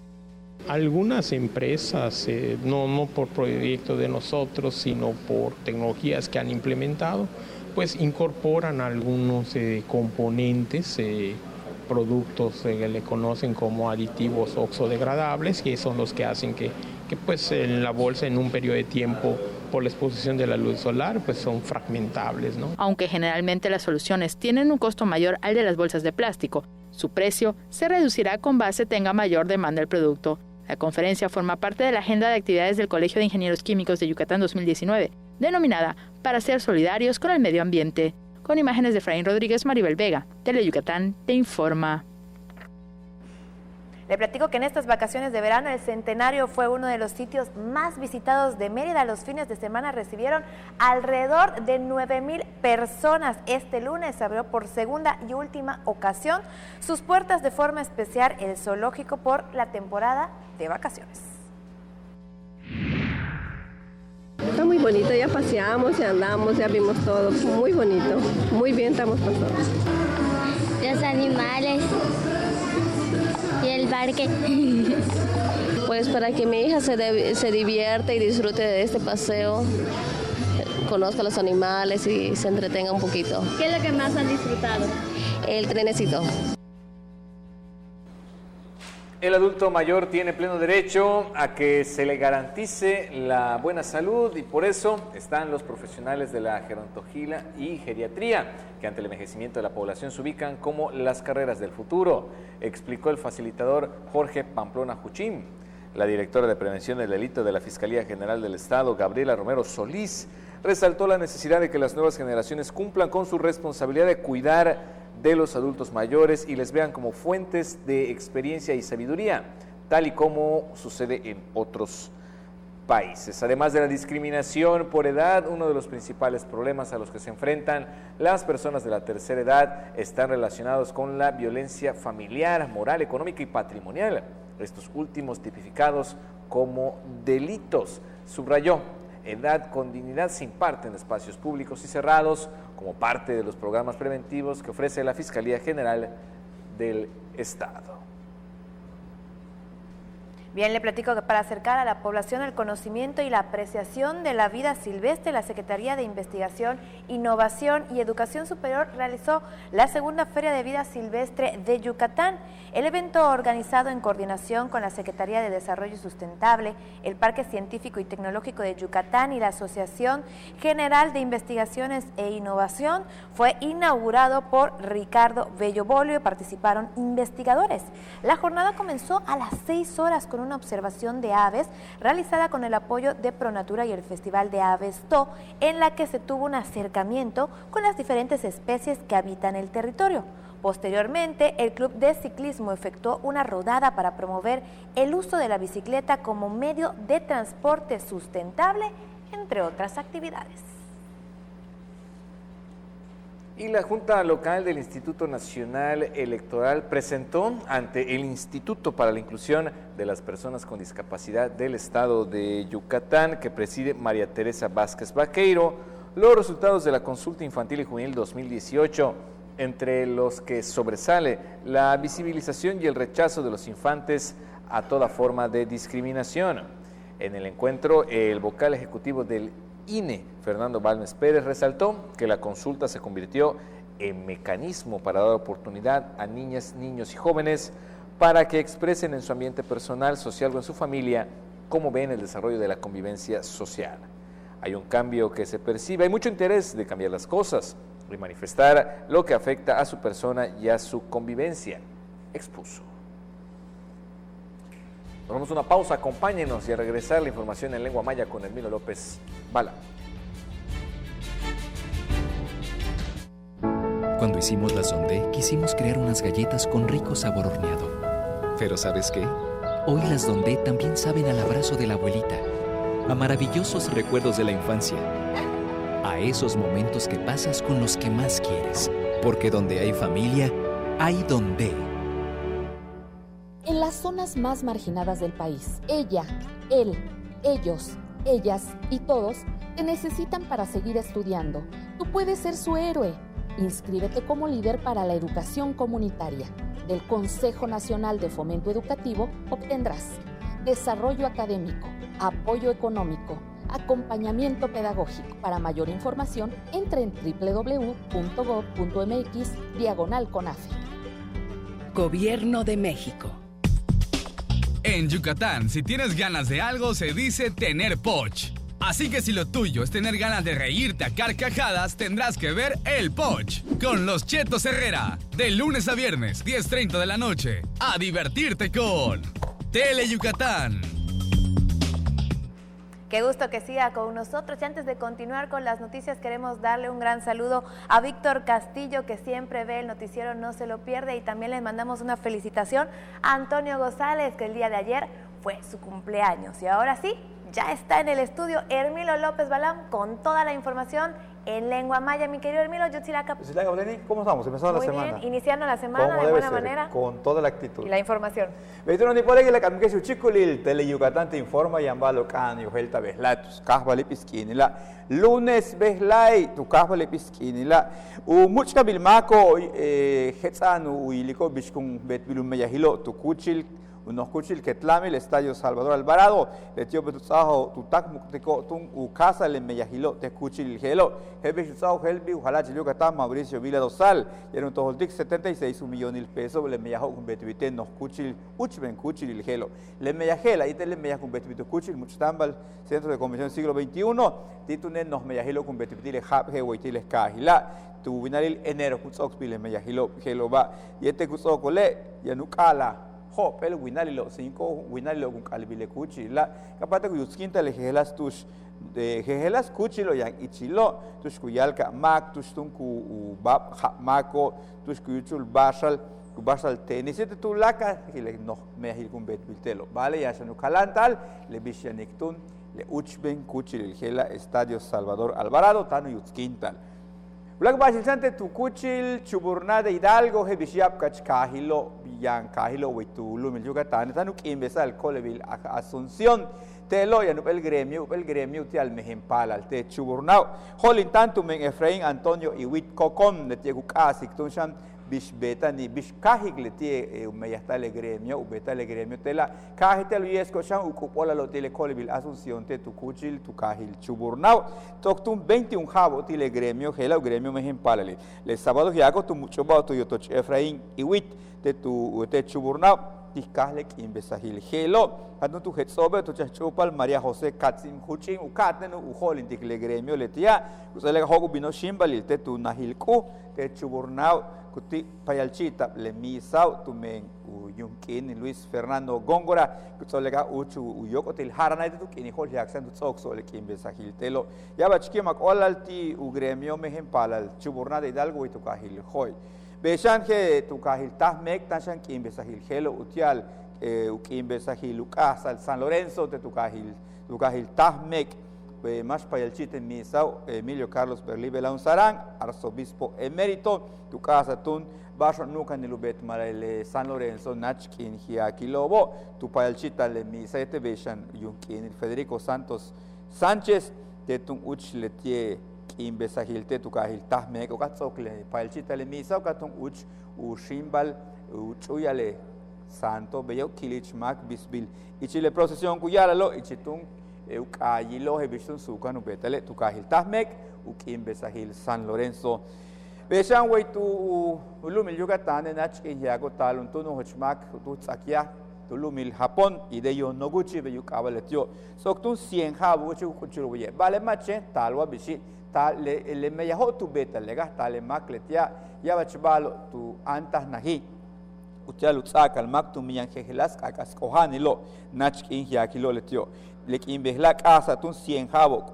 Algunas empresas, no por proyecto de nosotros, sino por tecnologías que han implementado, pues incorporan algunos componentes, productos que le conocen como aditivos oxodegradables, que son los que hacen que pues en la bolsa en un periodo de tiempo por la exposición de la luz solar pues son fragmentables, ¿no? Aunque generalmente las soluciones tienen un costo mayor al de las bolsas de plástico, su precio se reducirá con base tenga mayor demanda del producto. La conferencia forma parte de la agenda de actividades del Colegio de Ingenieros Químicos de Yucatán 2019, denominada Para ser solidarios con el medio ambiente. Con imágenes de Efraín Rodríguez, Maribel Vega, Teleyucatán te informa. Le platico que en estas vacaciones de verano el Centenario fue uno de los sitios más visitados de Mérida. Los fines de semana recibieron alrededor de 9,000 personas. Este lunes abrió por segunda y última ocasión sus puertas de forma especial el zoológico por la temporada de vacaciones. Está muy bonito, ya paseamos, ya andamos, ya vimos todo, muy bonito, muy bien estamos pasando. Los animales y el parque. Pues para que mi hija se divierta y disfrute de este paseo, conozca los animales y se entretenga un poquito. ¿Qué es lo que más han disfrutado? El trenecito. El adulto mayor tiene pleno derecho a que se le garantice la buena salud y por eso están los profesionales de la gerontología y geriatría, que ante el envejecimiento de la población se ubican como las carreras del futuro, explicó el facilitador Jorge Pamplona Juchín. La directora de Prevención del Delito de la Fiscalía General del Estado, Gabriela Romero Solís, resaltó la necesidad de que las nuevas generaciones cumplan con su responsabilidad de cuidar de los adultos mayores y les vean como fuentes de experiencia y sabiduría, tal y como sucede en otros países. Además de la discriminación por edad, uno de los principales problemas a los que se enfrentan las personas de la tercera edad están relacionados con la violencia familiar, moral, económica y patrimonial, estos últimos tipificados como delitos. Subrayó: Edad con Dignidad se imparte en espacios públicos y cerrados como parte de los programas preventivos que ofrece la Fiscalía General del Estado. Bien, le platico que para acercar a la población el conocimiento y la apreciación de la vida silvestre, la Secretaría de Investigación, Innovación y Educación Superior realizó la segunda Feria de Vida Silvestre de Yucatán. El evento, organizado en coordinación con la Secretaría de Desarrollo Sustentable, el Parque Científico y Tecnológico de Yucatán y la Asociación General de Investigaciones e Innovación, fue inaugurado por Ricardo Bello Bolio y participaron investigadores. La jornada comenzó a las 6 horas con una observación de aves realizada con el apoyo de Pronatura y el Festival de Aves TO, en la que se tuvo un acercamiento con las diferentes especies que habitan el territorio. Posteriormente, el Club de Ciclismo efectuó una rodada para promover el uso de la bicicleta como medio de transporte sustentable, entre otras actividades. Y la Junta Local del Instituto Nacional Electoral presentó ante el Instituto para la Inclusión de las Personas con Discapacidad del Estado de Yucatán, que preside María Teresa Vázquez Vaqueiro, los resultados de la Consulta Infantil y Juvenil 2018, entre los que sobresale la visibilización y el rechazo de los infantes a toda forma de discriminación. En el encuentro, el vocal ejecutivo del INE, Fernando Balmes Pérez, resaltó que la consulta se convirtió en mecanismo para dar oportunidad a niñas, niños y jóvenes para que expresen en su ambiente personal, social o en su familia cómo ven el desarrollo de la convivencia social. Hay un cambio que se percibe, hay mucho interés de cambiar las cosas y manifestar lo que afecta a su persona y a su convivencia, expuso. Tomamos una pausa, acompáñenos y a regresar la información en lengua maya con Hermino López Bala. Cuando hicimos la Sondé, quisimos crear unas galletas con rico sabor horneado. Pero ¿sabes qué? Hoy las Dondé también saben al abrazo de la abuelita, a maravillosos recuerdos de la infancia, a esos momentos que pasas con los que más quieres. Porque donde hay familia, hay Dondé. En las zonas más marginadas del país, ella, él, ellos, ellas y todos te necesitan para seguir estudiando. Tú puedes ser su héroe. Inscríbete como líder para la educación comunitaria. Del Consejo Nacional de Fomento Educativo obtendrás desarrollo académico, apoyo económico, acompañamiento pedagógico. Para mayor información, entre en www.gov.mx/CONAFE. Gobierno de México. En Yucatán, si tienes ganas de algo, se dice tener poch. Así que si lo tuyo es tener ganas de reírte a carcajadas, tendrás que ver El Poch con los Chetos Herrera. De lunes a viernes, 10:30 de la noche. A divertirte con Tele Yucatán. Qué gusto que siga con nosotros. Y antes de continuar con las noticias, queremos darle un gran saludo a Víctor Castillo, que siempre ve el noticiero, no se lo pierde. Y también les mandamos una felicitación a Antonio González, que el día de ayer fue su cumpleaños. Y ahora sí, ya está en el estudio Hermilo López Balam con toda la información en lengua maya. Mi querido Hermilo, Yutzilaca. ¿Cómo estamos? Empezando la semana. Muy bien, iniciando la semana de buena manera. Con toda la actitud. Y la información. Veitro ni por ahí la camque su chiculil, Tele Yucatán te informa y ambalo can y ojelta beslay tus casbale pisquinila. Lunes beslay tu casbale pisquinila. Muchka bilmaco hetzan uiliko bishkun betbilum meyahilo tu kuchil. Unos cuchil que tlame el Estadio Salvador Alvarado, le tío betutsajo tutak muktico tun u casa le meyahilo te cuchil gelo, hebe tutsajo helbi ojalá Yucatán Mauricio Vila Dosal, y en un tojoltic 76 millones de pesos le meyajo con betubite nos cuchil uchben cuchil el gelo, le meyajela y te le meyajo con betubite cuchil muchtambal Centro de Convención siglo XXI, titunen nos meyahilo con betubite le japje huitiles cajila, tu vinaril enero kutsoxpi le meyahilo gelo va, y este kutsoco le yanukala pel winalilo 5 winalilo con calibile cuchi la capata que usquinta le gelas tus de gelas cuchilo yang ichilo tus kuyalka mak tus tunku bab mako tus kuyuchul basal tenis este tu laka que le no me hil con bet biltelo vale ya sanu kalantal le bishanictun le uchben cuchi el gela Estadio Salvador Alvarado tano usquintal Ulag basilsante tu kuchil chuburna de Hidalgo he bishap kach kahilo yang kahilo witu lumil Yucatán tanuk imbesal kolevil Asunción telo ya el gremio ti al mejempal al te chuburnao holin tanto men Efraín Antonio Iwit Cocom de tiegukasik tunshan bish beta ni bish kahig le tie meyasta le gremio ubeta le gremio tela kahitel yesco chan ukupola lo tele kolevil Asunción te tu kuchil tu kahil chuburnao toktum 21 jabo ti le gremio gela gremio mejempal le sábado yago tu mucho ba tu yotoch Efraín Iwit te tu te chuburnao tikalek imbesahil gelo anu tu hetsobe tu chupal María José Katsim Huching ukaten u holin tikle gremio letia usale hogo bino shimbalil te tu nahilku te chuburnao kuti payalchita le misau tu men u yunkin Luis Fernando Góngora kusolega uchu uyoko til harana te tu kini hol yaksan tu tsokso le imbesahil telo ya bachki mak olalti u gremio mehempalal chuburna de Hidalgo y tu kahil hoy Beshan que tu kahil tahmek tashan kimbesahil gelo utial kimbesahil Lucas al San Lorenzo te tu kahil tahmek más payalchite misao Emilio Carlos Berlibe Launzarán arzobispo emérito tu casa tun bajo nunca ni lubet marele San Lorenzo nachkin hiakilobo tu payalchita le misa te beshan yunkin Federico Santos Sánchez te tun uchletie imbesahil tu kahil tahmek o katsokle pailchita le misa o katong uch u shimbal uchuyale santo beyo kilich mak bisbil ichile procesión kuyala lo ichitung ukayilo he bishun sukan ubetale tu kahil tahmek u imbesahil San Lorenzo beshan way tu ulumil Yucatán nach inyago talun tu no hochmak tu tsakia tulumil Japón y de yo no guchi be yukabaletio soktun 100 habu chu kuchuruye vale mache talwa bishi le meyaho tu beta le gasta le makletia ya bachbalo tu antas nahi utial utsaka al maktu miyan jehelas akas kohanilo nachkin yakilo letio lekin behla casa tun 100 habo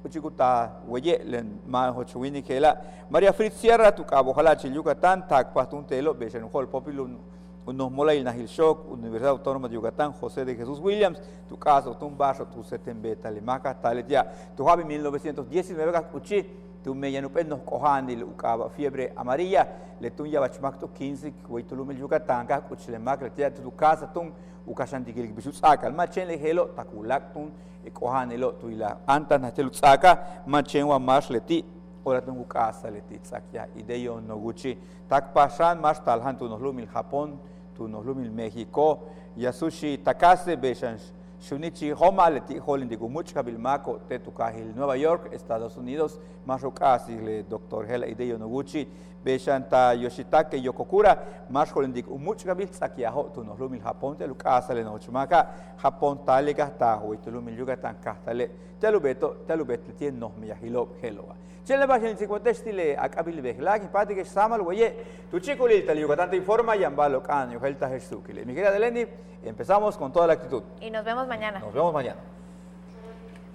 kuchukuta weye len ma hochuini kela María Fritz Sierra tu cabo halachi Yucatán tak patun telo beshen hol populum unos molay nahil shok Universidad Autónoma de Yucatán José de Jesús Williams tu caso tu bajo tu setembeta le maca talet tu habi 1919 ka uchi tu meyanupen nos cohandil ukaba fiebre amarilla le tu ya bachmak tu 15 kuitulum Yucatán ka uchi le maca tu casa tu ukashantikil bisus akal machen le helo takulak tu cohanilo tu ila antas na telu saka machen wa mas leti ora tu casa leti sakya ideyo no guchi tak pasan mas talhan tu nos lumil Japón tunohlumil México Yasushi Takase Beshan Shunichi Homa Leti Holindigu Muchkabilmako Tetukahil Nueva York, Estados Unidos, Marukasi le Dr. Hela Hideo Noguchi Beshanta Yoshitake Yokokura, Mash Holindig Muchkabil Sakiaho tunohlumil Japón te Lukasale Nochmaka, Japón Talega Tahu Tulumil Yucatán Kastale, Telubet Tien Nohmia Hilo Heloa. Chile Bajan Chicuatestile Akabil Behlaki, Patrick Samal Weye, Tuchiculil, Yucatán te informa y Ambalo Caño, Helta Jesukile. Mi querida Deleni, empezamos con toda la actitud. Y nos vemos mañana. Nos vemos mañana.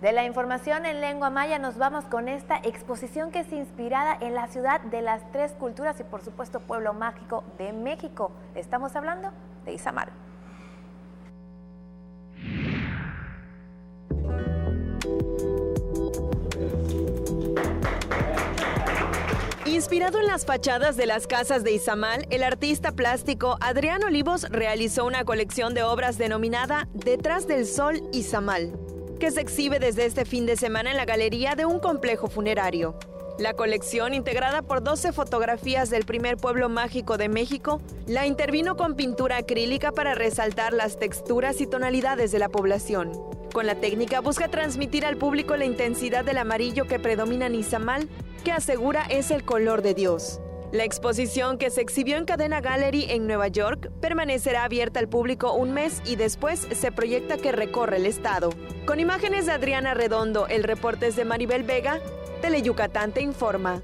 De la información en lengua maya nos vamos con esta exposición que es inspirada en la ciudad de las tres culturas y por supuesto pueblo mágico de México. Estamos hablando de Izamal. Inspirado en las fachadas de las casas de Izamal, el artista plástico Adrián Olivos realizó una colección de obras denominada Detrás del Sol Izamal, que se exhibe desde este fin de semana en la galería de un complejo funerario. La colección, integrada por 12 fotografías del primer pueblo mágico de México, la intervino con pintura acrílica para resaltar las texturas y tonalidades de la población. Con la técnica busca transmitir al público la intensidad del amarillo que predomina en Izamal, que asegura es el color de Dios. La exposición, que se exhibió en Cadena Gallery en Nueva York, permanecerá abierta al público un mes y después se proyecta que recorre el estado. Con imágenes de Adriana Redondo, el reporte es de Maribel Vega, Teleyucatán te informa.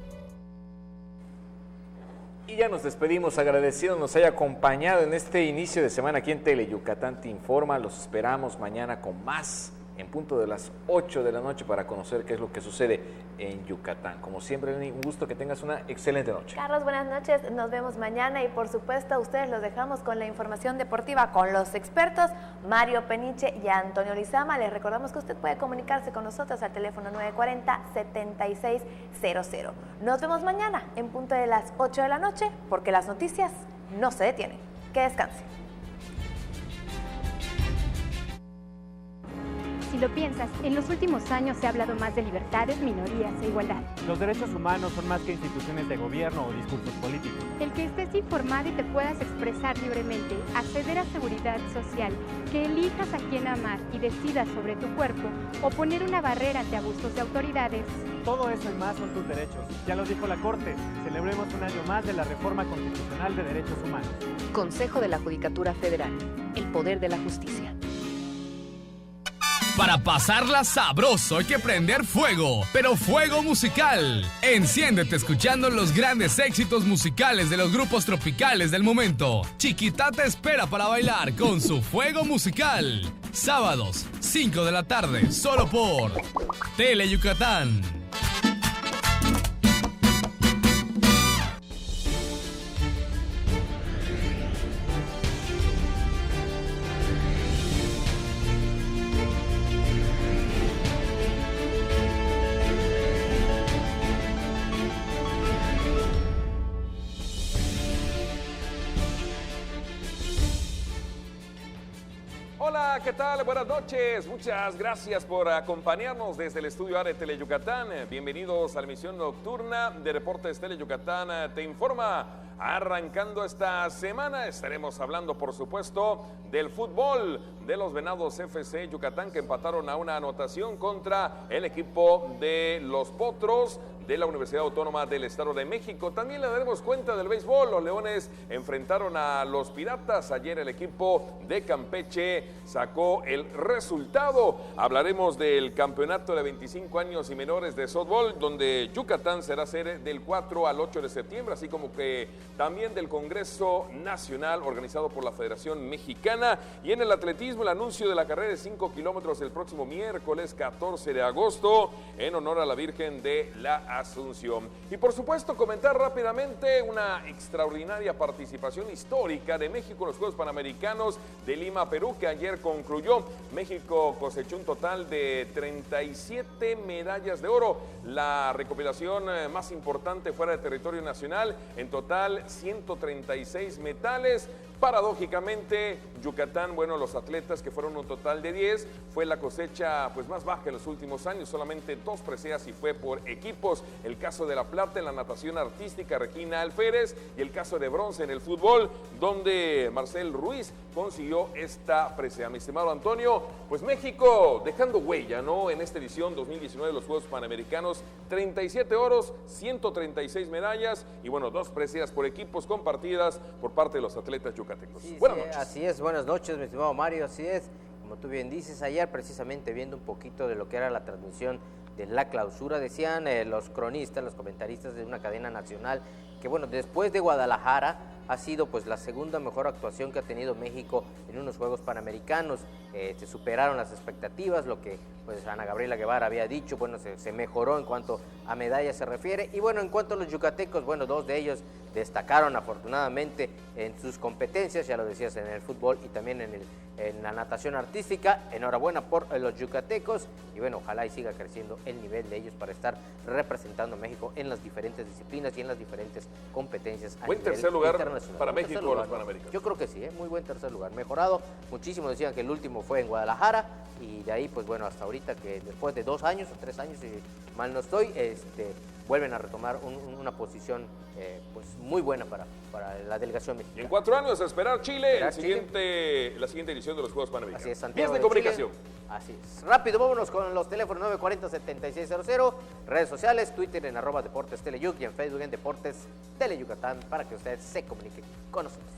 Y ya nos despedimos, agradecidos nos haya acompañado en este inicio de semana aquí en Teleyucatán te informa. Los esperamos mañana con más, en punto de las 8 de la noche, para conocer qué es lo que sucede en Yucatán. Como siempre, Lenny, un gusto, que tengas una excelente noche. Carlos, buenas noches, nos vemos mañana y por supuesto a ustedes los dejamos con la información deportiva con los expertos Mario Peniche y Antonio Lizama. Les recordamos que usted puede comunicarse con nosotros al teléfono 940-7600. Nos vemos mañana en punto de las 8 de la noche, porque las noticias no se detienen. Que descanse. Si lo piensas, en los últimos años se ha hablado más de libertades, minorías e igualdad. Los derechos humanos son más que instituciones de gobierno o discursos políticos. El que estés informado y te puedas expresar libremente, acceder a seguridad social, que elijas a quién amar y decidas sobre tu cuerpo, o poner una barrera ante abusos de autoridades. Todo eso y más son tus derechos. Ya lo dijo la Corte. Celebremos un año más de la Reforma Constitucional de Derechos Humanos. Consejo de la Judicatura Federal. El poder de la justicia. Para pasarla sabroso hay que prender fuego, pero fuego musical. Enciéndete escuchando los grandes éxitos musicales de los grupos tropicales del momento. Chiquita te espera para bailar con su fuego musical. Sábados, 5 de la tarde, solo por Teleyucatán. Hola, ¿qué tal? Buenas noches. Muchas gracias por acompañarnos desde el estudio A de Teleyucatán. Bienvenidos a la emisión nocturna de Deportes Teleyucatán te informa. Arrancando esta semana estaremos hablando, por supuesto, del fútbol de los Venados FC Yucatán, que empataron a una anotación contra el equipo de los Potros de la Universidad Autónoma del Estado de México. También le daremos cuenta del béisbol. Los Leones enfrentaron a los Piratas. Ayer el equipo de Campeche sacó el resultado. Hablaremos del campeonato de 25 años y menores de softball, donde Yucatán será sede del 4 al 8 de septiembre, así como que también del Congreso Nacional organizado por la Federación Mexicana. Y en el atletismo, el anuncio de la carrera de 5 kilómetros el próximo miércoles 14 de agosto en honor a la Virgen de la Asunción. Y por supuesto, comentar rápidamente una extraordinaria participación histórica de México en los Juegos Panamericanos de Lima, Perú, que ayer concluyó. México cosechó un total de 37 medallas de oro, la recopilación más importante fuera de territorio nacional. En total 136 metales. Paradójicamente, Yucatán, bueno, los atletas, que fueron un total de 10, fue la cosecha pues más baja en los últimos años, solamente 2 preseas y fue por equipos. el caso de la plata en la natación artística, Regina Alférez, y el caso de bronce en el fútbol, donde Marcel Ruiz consiguió esta presea. Mi estimado Antonio, pues México dejando huella, ¿no?, en esta edición 2019 de los Juegos Panamericanos, 37 oros, 136 medallas y bueno, 2 preseas por equipos compartidas por parte de los atletas yucatecos. Sí, buenas noches. Así es, buenas noches, mi estimado Mario, así es. Como tú bien dices, ayer precisamente viendo un poquito de lo que era la transmisión de la clausura, decían los cronistas, los comentaristas de una cadena nacional, que bueno, después de Guadalajara ha sido pues la segunda mejor actuación que ha tenido México en unos Juegos Panamericanos. Se superaron las expectativas, lo que pues Ana Gabriela Guevara había dicho, bueno, se mejoró en cuanto a medallas se refiere. Y bueno, en cuanto a los yucatecos, bueno, 2 de ellos destacaron afortunadamente en sus competencias, ya lo decías, en el fútbol y también en la natación artística. Enhorabuena por los yucatecos y bueno, ojalá y siga creciendo el nivel de ellos para estar representando a México en las diferentes disciplinas y en las diferentes competencias. Buen tercer lugar para México en los Panamericanos. Yo creo que sí, muy buen tercer lugar, mejorado muchísimo. Decían que el último fue en Guadalajara y de ahí pues bueno, hasta ahorita que después de 2 años o 3 años, si mal no estoy, vuelven a retomar una posición pues muy buena para la delegación mexicana. Y en 4 años a esperar Chile, la siguiente edición de los Juegos Panamericanos. Así es, Santiago de comunicación. Chile. Así es. Rápido, vámonos con los teléfonos 940-7600, redes sociales, Twitter en @Deportes Teleyuc y en Facebook en Deportes Teleyucatán para que usted se comunique con nosotros.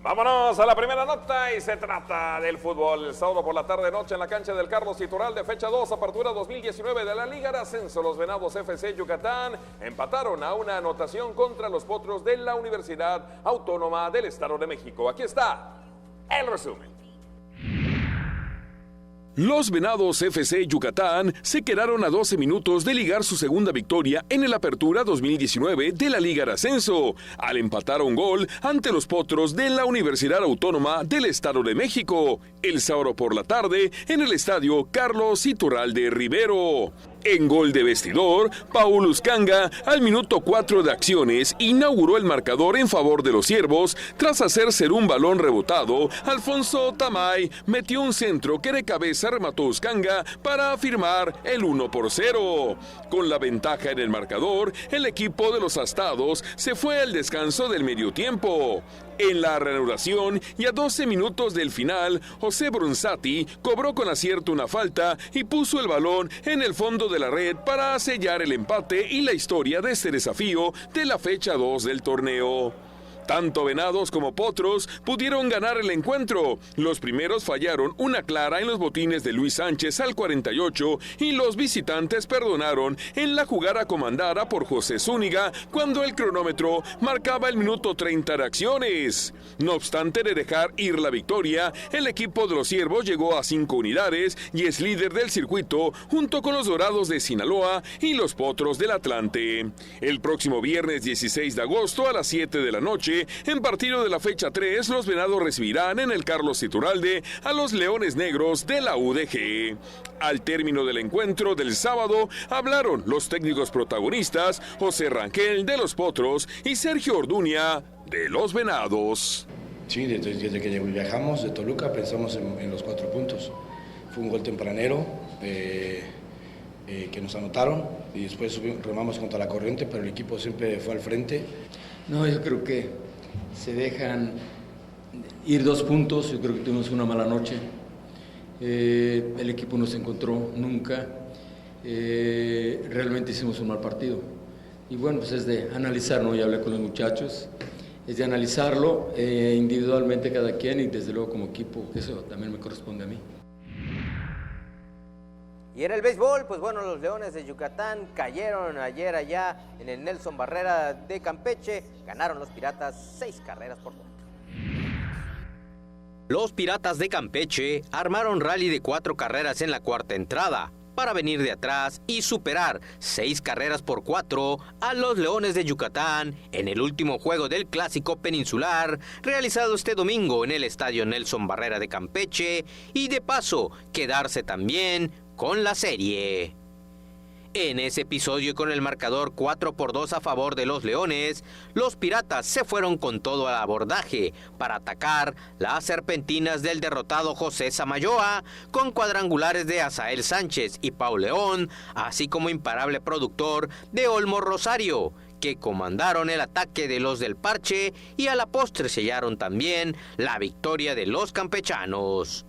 Vámonos a la primera nota y se trata del fútbol. El sábado por la tarde-noche en la cancha del Carlos Iturralde, fecha 2, apertura 2019 de la Liga de Ascenso. Los Venados FC Yucatán empataron a una anotación contra los Potros de la Universidad Autónoma del Estado de México. Aquí está el resumen. Los Venados FC Yucatán se quedaron a 12 minutos de ligar su segunda victoria en el Apertura 2019 de la Liga de Ascenso, al empatar a un gol ante los Potros de la Universidad Autónoma del Estado de México, el sábado por la tarde en el estadio Carlos Iturralde Rivero. En gol de vestidor, Paul Uscanga, al minuto 4 de acciones, inauguró el marcador en favor de los Ciervos. Tras hacerse un balón rebotado, Alfonso Tamay metió un centro que de cabeza remató Uscanga para firmar el 1-0. Con la ventaja en el marcador, el equipo de los Astados se fue al descanso del medio tiempo. En la reanudación y a 12 minutos del final, José Brunzati cobró con acierto una falta y puso el balón en el fondo de la red para sellar el empate y la historia de este desafío de la fecha 2 del torneo. Tanto Venados como Potros pudieron ganar el encuentro. Los primeros fallaron una clara en los botines de Luis Sánchez al 48 y los visitantes perdonaron en la jugada comandada por José Zúñiga cuando el cronómetro marcaba el minuto 30 de acciones. No obstante de dejar ir la victoria, el equipo de los Ciervos llegó a 5 unidades y es líder del circuito junto con los Dorados de Sinaloa y los Potros del Atlante. El próximo viernes 16 de agosto a las 7 de la noche, en partido de la fecha 3, los Venados recibirán en el Carlos Iturralde a los Leones Negros de la UDG. Al término del encuentro del sábado, hablaron los técnicos protagonistas, José Rangel de los Potros y Sergio Orduña de los Venados. Sí, desde que viajamos de Toluca pensamos en los 4 puntos. Fue un gol tempranero que nos anotaron y después remamos contra la corriente, pero el equipo siempre fue al frente. No, yo creo que se dejan ir 2 puntos, yo creo que tuvimos una mala noche. El equipo no se encontró nunca, realmente hicimos un mal partido. Y bueno, pues es de analizar, ¿no? Ya hablé con los muchachos, es de analizarlo individualmente cada quien y desde luego como equipo, que eso también me corresponde a mí. Y en el béisbol, pues bueno, los Leones de Yucatán cayeron ayer allá en el Nelson Barrera de Campeche. Ganaron los Piratas 6 carreras por 4. Los Piratas de Campeche armaron rally de 4 carreras en la cuarta entrada para venir de atrás y superar 6 carreras por 4 a los Leones de Yucatán en el último juego del Clásico Peninsular realizado este domingo en el Estadio Nelson Barrera de Campeche y de paso quedarse también con la serie. En ese episodio, con el marcador 4-2 a favor de los Leones, los Piratas se fueron con todo al abordaje para atacar las serpentinas del derrotado José Samayoa, con cuadrangulares de Asael Sánchez y Pau León, así como imparable productor de Olmo Rosario, que comandaron el ataque de los del Parche y a la postre sellaron también la victoria de los campechanos.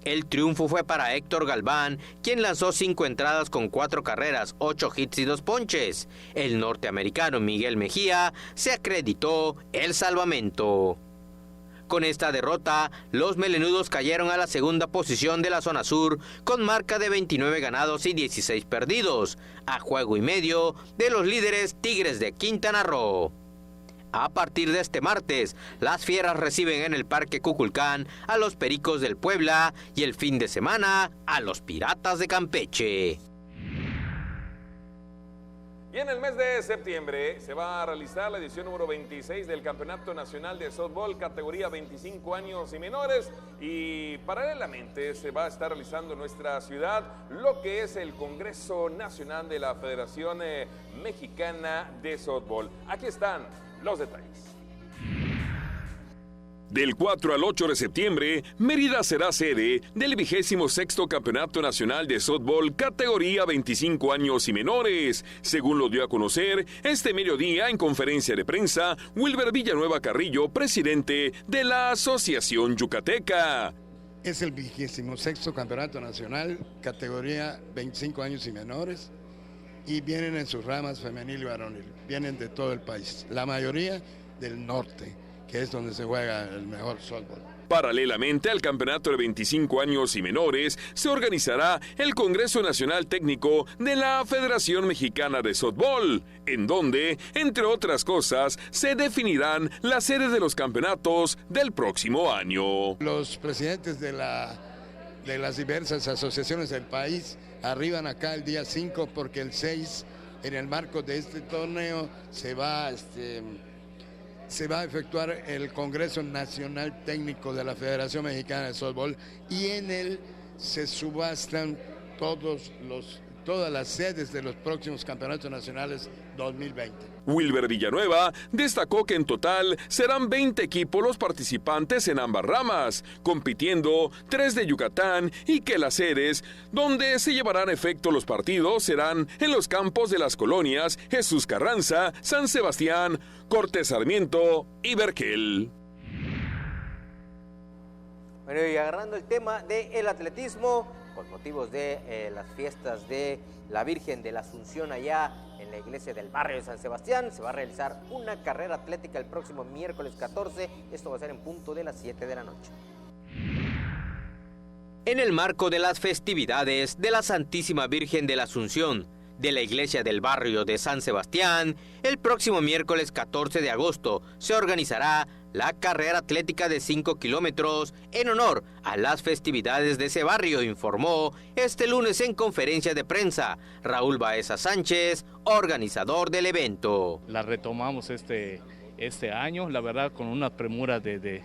El triunfo fue para Héctor Galván, quien lanzó 5 entradas con 4 carreras, 8 hits y 2 ponches. El norteamericano Miguel Mejía se acreditó el salvamento. Con esta derrota, los melenudos cayeron a la segunda posición de la zona sur con marca de 29 ganados y 16 perdidos, a juego y medio de los líderes Tigres de Quintana Roo. A partir de este martes, las Fieras reciben en el Parque Cuculcán a los Pericos del Puebla y el fin de semana a los Piratas de Campeche. Y en el mes de septiembre se va a realizar la edición número 26 del Campeonato Nacional de Softball, categoría 25 años y menores, y paralelamente se va a estar realizando en nuestra ciudad lo que es el Congreso Nacional de la Federación Mexicana de Softball. Aquí están los detalles. Del 4 al 8 de septiembre, Mérida será sede del 26º Campeonato Nacional de Softball categoría 25 años y menores. Según lo dio a conocer este mediodía en conferencia de prensa, Wilber Villanueva Carrillo, presidente de la Asociación Yucateca. Es el 26º Campeonato Nacional categoría 25 años y menores y vienen en sus ramas femenil y varonil. Vienen de todo el país, la mayoría del norte, que es donde se juega el mejor softball. Paralelamente al campeonato de 25 años y menores, se organizará el Congreso Nacional Técnico de la Federación Mexicana de Softball, en donde, entre otras cosas, se definirán las sedes de los campeonatos del próximo año. Los presidentes de las diversas asociaciones del país arriban acá el día 5 porque el 6, en el marco de este torneo, se va a efectuar el Congreso Nacional Técnico de la Federación Mexicana de Softball y en él se subastan todas las sedes de los próximos campeonatos nacionales 2020. Wilber Villanueva destacó que en total serán 20 equipos los participantes en ambas ramas, compitiendo 3 de Yucatán, y que las sedes donde se llevarán a efecto los partidos serán en los campos de las colonias Jesús Carranza, San Sebastián, Cortés Sarmiento y Berquel. Bueno, y agarrando el tema del atletismo, con motivos de las fiestas de la Virgen de la Asunción allá en la iglesia del barrio de San Sebastián, se va a realizar una carrera atlética el próximo miércoles 14, esto va a ser en punto de las 7 de la noche. En el marco de las festividades de la Santísima Virgen de la Asunción de la iglesia del barrio de San Sebastián, el próximo miércoles 14 de agosto se organizará la carrera atlética de 5 kilómetros en honor a las festividades de ese barrio, informó este lunes en conferencia de prensa Raúl Baeza Sánchez, organizador del evento. La retomamos este año, la verdad con una premura de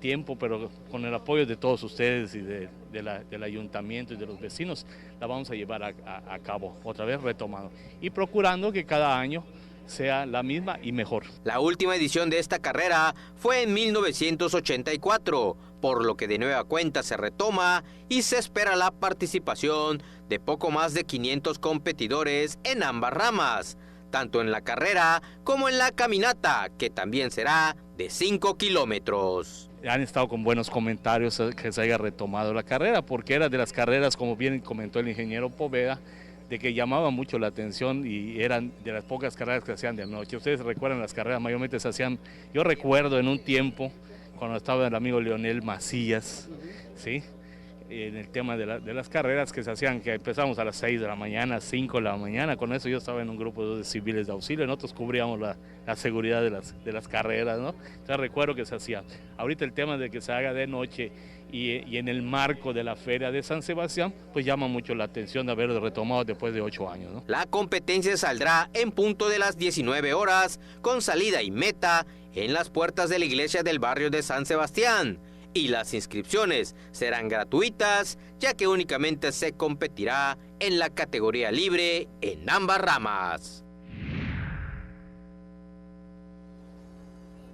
tiempo, pero con el apoyo de todos ustedes y del ayuntamiento y de los vecinos, la vamos a llevar a cabo, otra vez retomando, y procurando que cada año sea la misma y mejor. La última edición de esta carrera fue en 1984, por lo que de nueva cuenta se retoma y se espera la participación de poco más de 500 competidores en ambas ramas, tanto en la carrera como en la caminata, que también será de 5 kilómetros. Han estado con buenos comentarios que se haya retomado la carrera, porque era de las carreras, como bien comentó el ingeniero Poveda, de que llamaba mucho la atención y eran de las pocas carreras que se hacían de noche. Ustedes recuerdan, las carreras mayormente se hacían, yo recuerdo en un tiempo, cuando estaba el amigo Leonel Macías, ¿sí?, en el tema de las carreras que se hacían, que empezamos a las 6 de la mañana, 5 de la mañana. Con eso yo estaba en un grupo de civiles de auxilio, nosotros cubríamos la seguridad de las carreras, ¿no? Entonces recuerdo que se hacía. Ahorita el tema de que se haga de noche y en el marco de la feria de San Sebastián, pues llama mucho la atención de haberlo retomado después de 8 años, ¿no? La competencia saldrá en punto de las 19 horas, con salida y meta en las puertas de la iglesia del barrio de San Sebastián. Y las inscripciones serán gratuitas, ya que únicamente se competirá en la categoría libre en ambas ramas.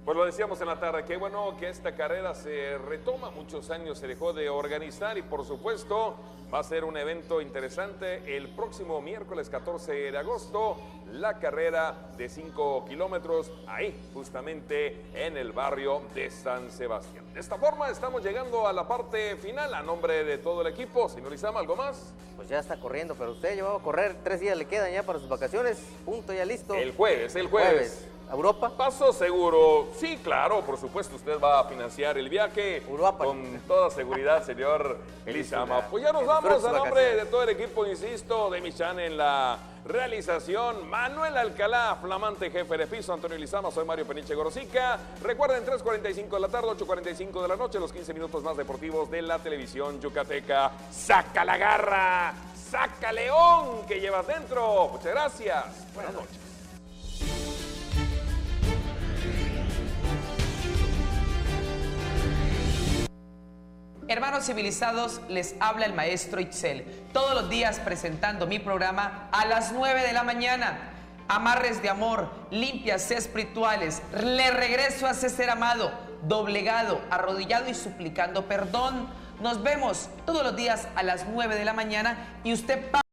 Pues lo decíamos en la tarde, qué bueno que esta carrera se retoma, muchos años se dejó de organizar y por supuesto va a ser un evento interesante el próximo miércoles 14 de agosto, la carrera de 5 kilómetros, ahí justamente en el barrio de San Sebastián. De esta forma estamos llegando a la parte final, a nombre de todo el equipo. Señor Lizama, ¿algo más? Pues ya está corriendo, pero usted llevaba a correr, 3 días le quedan ya para sus vacaciones, punto, ya listo. El jueves. ¿Europa? Paso seguro. Sí, claro, por supuesto, usted va a financiar el viaje. Europa. Con toda seguridad, señor Lizama. Pues ya nos vamos a nombre de todo el equipo, insisto, de Michan en la realización, Manuel Alcalá, flamante jefe de piso, Antonio Lizama, soy Mario Peniche Gorosica. Recuerden, 3:45 de la tarde, 8:45 de la noche, los 15 minutos más deportivos de la televisión yucateca. ¡Saca la garra! ¡Saca León! Que llevas dentro. Muchas gracias. Buenas noches. Hermanos civilizados, les habla el maestro Itzel, todos los días presentando mi programa a las 9 de la mañana. Amarres de amor, limpias espirituales, le regreso a ser amado, doblegado, arrodillado y suplicando perdón. Nos vemos todos los días a las 9 de la mañana y usted